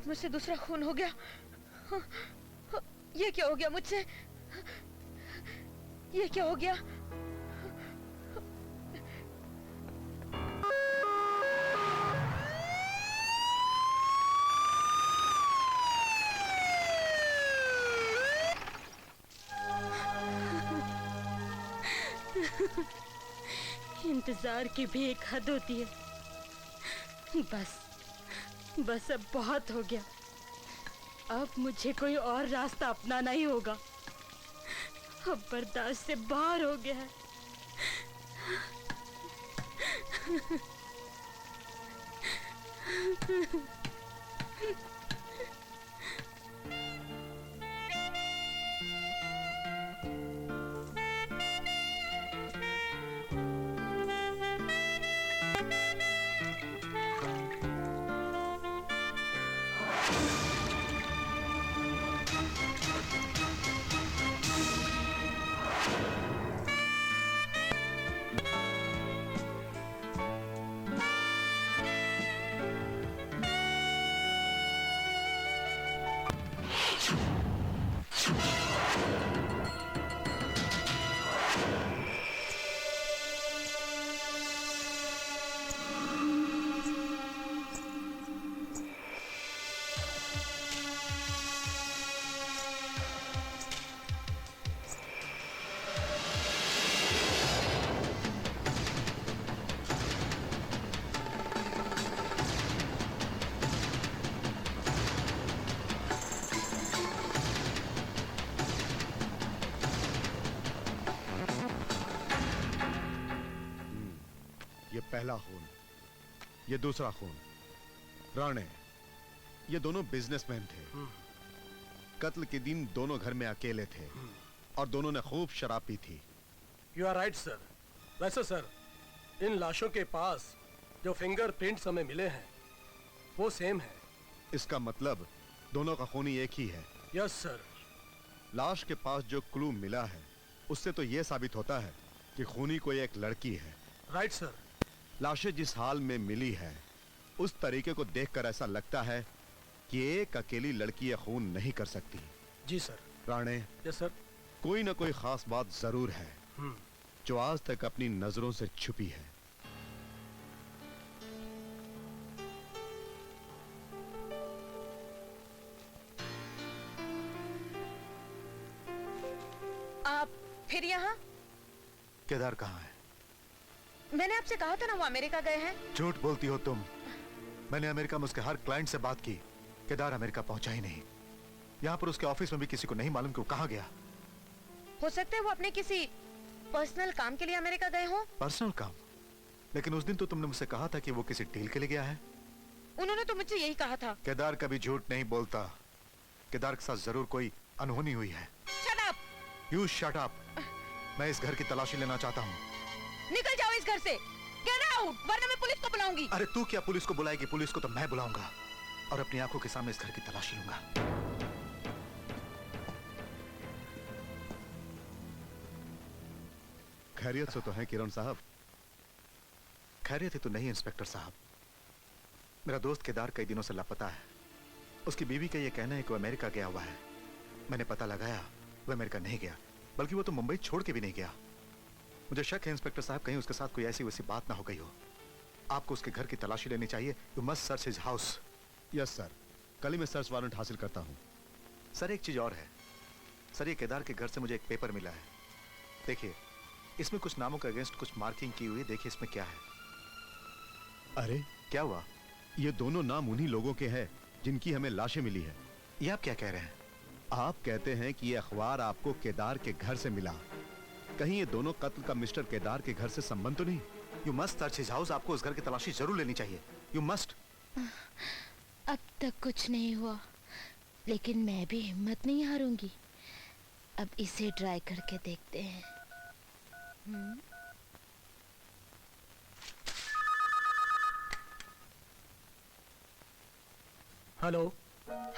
शायद मुझसे दूसरा खून हो गया। ये क्या हो गया मुझसे? ये क्या हो गया? इंतजार की भी एक हद होती है। बस अब बहुत हो गया। अब मुझे कोई और रास्ता अपनाना ही होगा। अब बर्दाश्त से बाहर हो गया है। ये पहला खून, ये दूसरा खून। राणे, ये दोनों बिजनेसमैन थे। कत्ल के दिन दोनों घर में अकेले थे और दोनों ने खूब शराब पी थी। You are right sir. वैसे सर, इन लाशों के पास जो फिंगरप्रिंट्स हमें मिले हैं वो सेम है। इसका मतलब दोनों का खूनी एक ही है। Yes sir. लाश के पास जो क्लू मिला है उससे तो यह साबित होता है कि खूनी कोई एक लड़की है। Right sir. लाशें जिस हाल में मिली है उस तरीके को देखकर ऐसा लगता है कि एक अकेली लड़की ये खून नहीं कर सकती। जी सर। Rane, yes sir. कोई ना कोई खास बात जरूर है जो आज तक अपनी नजरों से छुपी है। आप फिर यहाँ? केदार कहाँ है? मैंने आपसे कहा था ना वो अमेरिका गए हैं। झूठ बोलती हो तुम। मैंने अमेरिका में उसके हर क्लाइंट से बात की। केदार अमेरिका पहुंचा ही नहीं। यहाँ पर उसके ऑफिस में भी किसी को नहीं मालूम कि वो कहाँ गया। हो सकता है वो अपने किसी पर्सनल काम के लिए अमेरिका गए हों। पर्सनल काम? लेकिन उस दिन तो तुमने मुझसे कहा था कि वो किसी डील के लिए गया है। उन्होंने तो मुझसे यही कहा था। केदार कभी झूठ नहीं बोलता। केदार के साथ जरूर कोई अनहोनी हुई है। Shut up! You shut up! मैं इस घर की तलाशी लेना चाहता हूँ। निकल जाओ इस घर से। गेट आउट, वरना मैं पुलिस को बुलाऊंगी। अरे तू क्या पुलिस को बुलाएगी? पुलिस को तो मैं बुलाऊंगा और अपनी आंखों के सामने इस घर की तलाशी लूंगा। खैरियत से तो है किरण साहब? खैरियत ही तो नहीं इंस्पेक्टर साहब। मेरा दोस्त केदार कई दिनों से लापता है। उसकी बीवी का यह कहना है कि वो अमेरिका गया हुआ है। मैंने पता लगाया, वो अमेरिका नहीं गया, बल्कि वो तो मुंबई छोड़ के भी नहीं गया। मुझे शक है इंस्पेक्टर साहब, कहीं उसके साथ कोई ऐसी वैसी बात ना हो गई हो। आपको उसके घर की तलाशी लेनी चाहिए। You must search his house. Yes sir, कल ही मैं सर्च वारंट हासिल करता हूँ। सर एक चीज और है। सर ये केदार के घर से मुझे एक पेपर मिला है। देखिए, इसमें कुछ नामों के अगेंस्ट कुछ मार्किंग की हुई है। देखिए इसमें क्या है। अरे क्या हुआ? ये दोनों नाम उन्हीं लोगों के हैं जिनकी हमें लाशें मिली है। ये आप क्या कह रहे हैं? आप कहते हैं कि ये अखबार आपको केदार के घर से मिला। कहीं ये दोनों कत्ल का मिस्टर केदार के घर से संबंध तो नहीं? You must search his house. आपको उस घर की तलाशी जरूर लेनी चाहिए। You must. अब तक कुछ नहीं हुआ, लेकिन मैं भी हिम्मत नहीं हारूंगी। अब इसे ट्राई करके देखते हैं। Hello.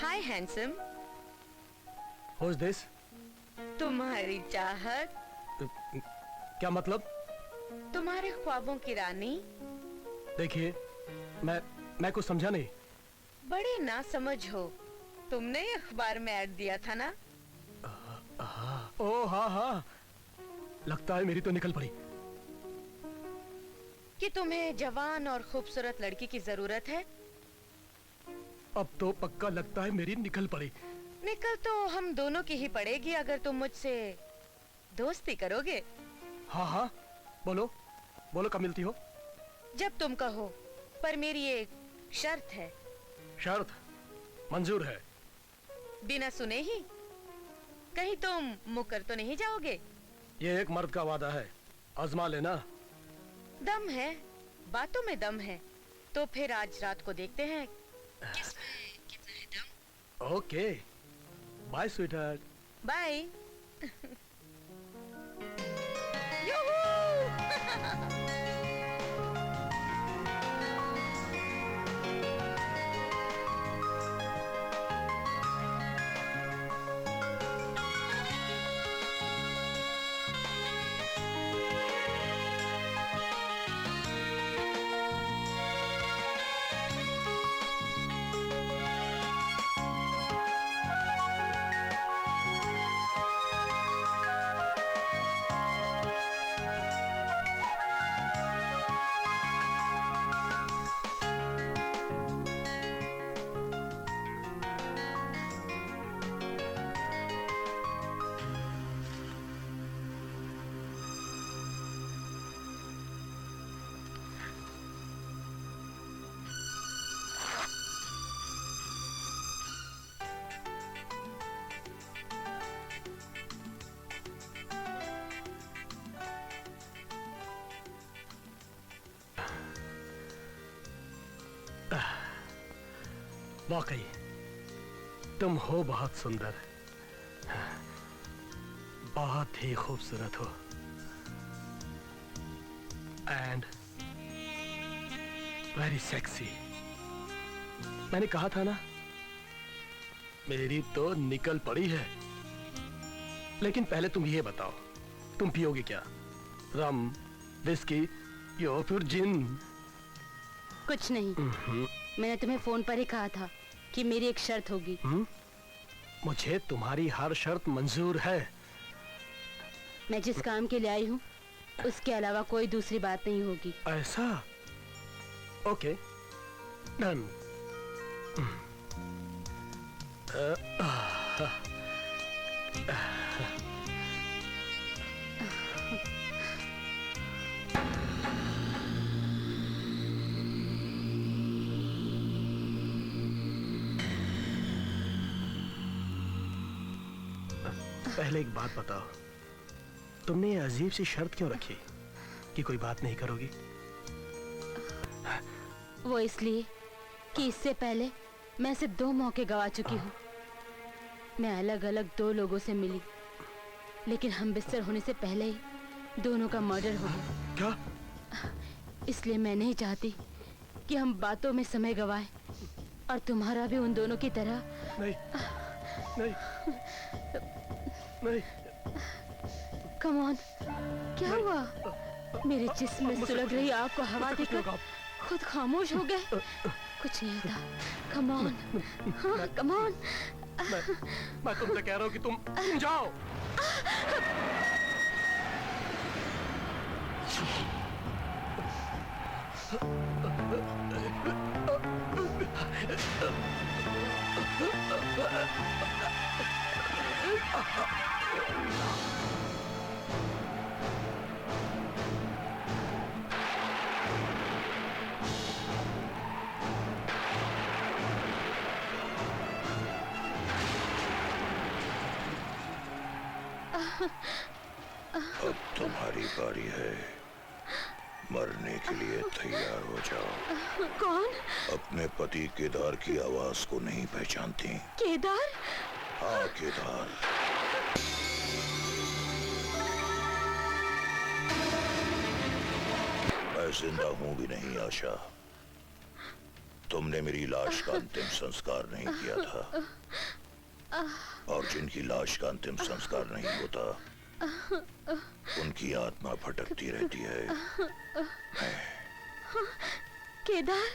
Hi handsome. Who is this? तुम्हारी चाहत। क्या मतलब? तुम्हारे ख्वाबों की रानी। देखिए, मैं कुछ समझा नहीं। बड़े ना समझ हो, तुमने ही अखबार में ऐड दिया था ना? ओ हाँ, लगता है मेरी तो निकल पड़ी। कि तुम्हें जवान और खूबसूरत लड़की की जरूरत है। अब तो पक्का लगता है मेरी निकल पड़ी। निकल तो हम दोनों की ही पड़ेगी अगर तुम मुझसे दोस्ती करोगे। हाँ, बोलो कब मिलती हो? जब तुम कहो, पर मेरी एक शर्त है। शर्त मंजूर है। बिना सुने ही? कहीं तुम मुकर तो नहीं जाओगे? ये एक मर्द का वादा है, आजमा लेना। दम है, बातों में दम है, तो फिर आज रात को देखते हैं किसमें कितना है दम। Okay, bye sweetheart. बाय। वाकई तुम हो बहुत सुंदर, बहुत ही खूबसूरत हो एंड वेरी सेक्सी। मैंने कहा था ना, मेरी तो निकल पड़ी है। लेकिन पहले तुम ये बताओ, तुम पियोगे क्या? रम, विस्की या फिर जिन? कुछ नहीं। मैंने तुम्हें फोन पर ही कहा था कि मेरी एक शर्त होगी। मुझे तुम्हारी हर शर्त मंजूर है। मैं जिस काम के लिए आई हूँ उसके अलावा कोई दूसरी बात नहीं होगी। ऐसा? Okay, done. पहले एक बात बताओ, तुमने ये अजीब सी शर्त क्यों रखी कि कोई बात नहीं करोगी? वो इसलिए कि इससे पहले मैं सिर्फ 2 मौके गवा चुकी हूँ। मैं अलग अलग 2 लोगों से मिली, लेकिन हम बिस्तर होने से पहले ही दोनों का मर्डर हो गया। क्या? इसलिए मैं नहीं चाहती कि हम बातों में समय गवाएं और तुम्हारा भी उन दोनों की तरह। नहीं, नहीं, नहीं। कम ऑन, क्या हुआ? मेरे जिस्म में सुलग रही आग को हवा देकर खुद खामोश हो गए। कुछ नहीं होता। कम ऑन, हाँ, कम ऑन। मैं तुमसे कह रहा हूँ कि तुम जाओ। अब तुम्हारी बारी है, मरने के लिए तैयार हो जाओ। कौन? अपने पति केदार की आवाज को नहीं पहचानती? केदार? हाँ, केदार। मैं जिंदा हूं भी नहीं आशा। तुमने मेरी लाश का अंतिम संस्कार नहीं किया था, और जिनकी लाश का अंतिम संस्कार नहीं होता उनकी आत्मा भटकती रहती है। केदार,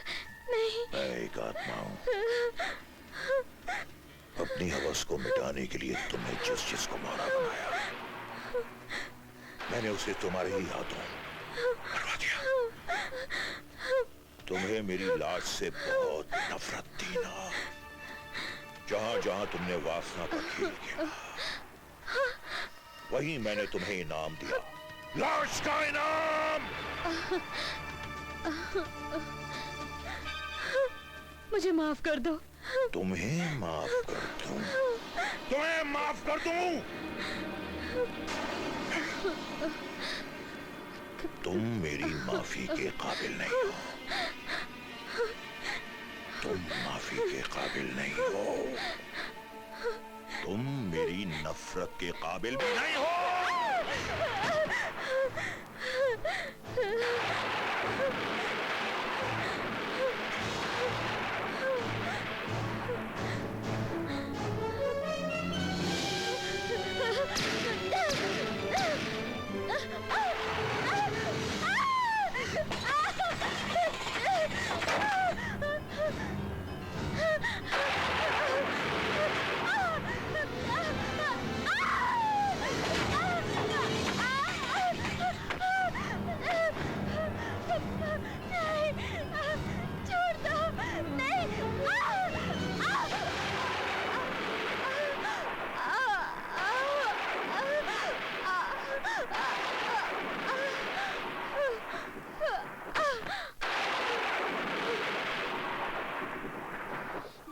नहीं। मैं एक आत्मा हूँ। अपनी हवस को मिटाने के लिए तुमने जिस जिसको मारा बनाया, मैंने उसे तुम्हारे ही हाथों मरवा दिया। तुम्हें मेरी लाश से बहुत नफरत थी ना। जहां जहां तुमने वासना का खेल खेला, वहीं मैंने तुम्हें इनाम दिया, लाश का इनाम। मुझे माफ कर दो। तुम्हें माफ कर दूं? तुम्हें माफ कर दूं? तुम मेरी माफी के काबिल नहीं हो। तुम माफी के काबिल नहीं हो। तुम मेरी नफरत के काबिल भी नहीं हो।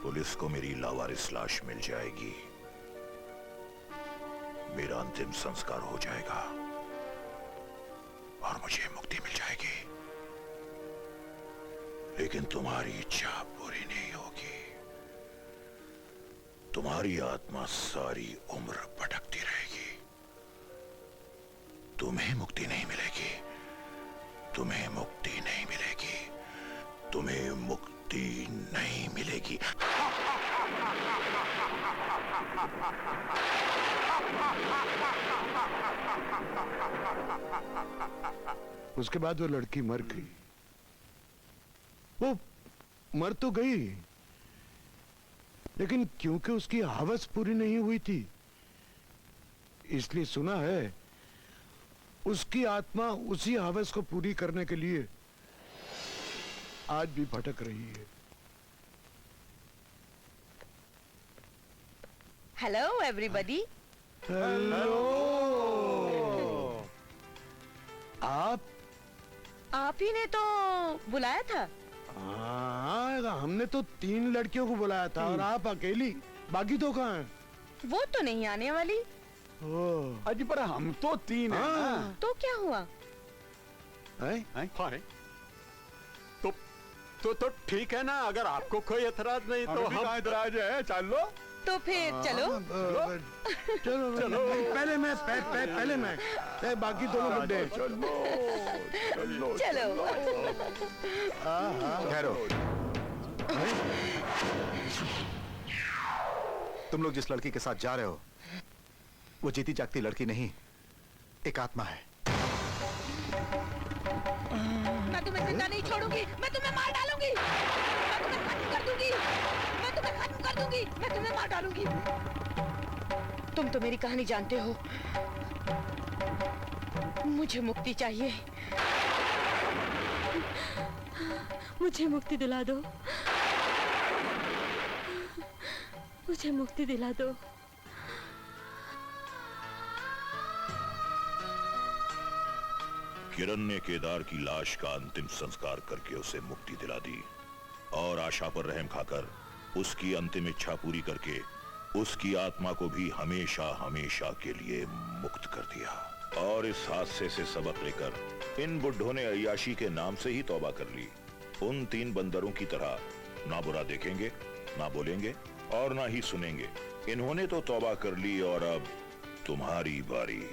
पुलिस को मेरी लावारिस लाश मिल जाएगी, मेरा अंतिम संस्कार हो जाएगा और मुझे मुक्ति मिल जाएगी। लेकिन तुम्हारी इच्छा पूरी नहीं होगी। तुम्हारी आत्मा सारी उम्र भटकती रहेगी। तुम्हें मुक्ति नहीं मिलेगी। तुम्हें मुक्ति नहीं मिलेगी। तुम्हें मुक्ति नहीं मिलेगी। उसके बाद वो लड़की मर गई। वो मर तो गई, लेकिन क्योंकि उसकी हवस पूरी नहीं हुई थी, इसलिए सुना है उसकी आत्मा उसी हवस को पूरी करने के लिए आज भी भटक रही है। Hello everybody. हेलो। आप ही ने तो बुलाया था। हाँ, हमने तो 3 लड़कियों को बुलाया था और आप अकेली, बाकी तो कहाँ हैं? वो तो नहीं आने वाली। अजी पर हम तो 3 हैं ना। तो क्या हुआ? तो ठीक है ना, अगर आपको कोई एतराज नहीं तो हम एतराज है। चलो तो फिर चलो। चलो पहले मैं बाकी दोनों बुड्ढे। चलो ठहरो। तुम लोग जिस लड़की के साथ जा रहे हो वो जीती जागती लड़की नहीं, एक आत्मा है। मैं तुम्हें जिंदा नहीं छोड़ूंगी। मैं तुम्हें मार डालूंगी। मैं तुम्हें खत्म कर दूंगी। मैं तुम्हें खत्म कर दूंगी। मैं तुम्हें मार डालूंगी। तुम तो मेरी कहानी जानते हो। मुझे मुक्ति चाहिए। मुझे मुक्ति दिला दो। मुझे मुक्ति दिला दो। किरण ने केदार की लाश का अंतिम संस्कार करके उसे मुक्ति दिला दी और आशा पर रहम खाकर उसकी अंतिम इच्छा पूरी करके उसकी आत्मा को भी हमेशा हमेशा के लिए मुक्त कर दिया। और इस हादसे से सबक लेकर इन बुड्ढों ने अय्याशी के नाम से ही तौबा कर ली। उन 3 बंदरों की तरह ना बुरा देखेंगे, ना बोलेंगे और ना ही सुनेंगे। इन्होंने तो तौबा कर ली और अब तुम्हारी बारी।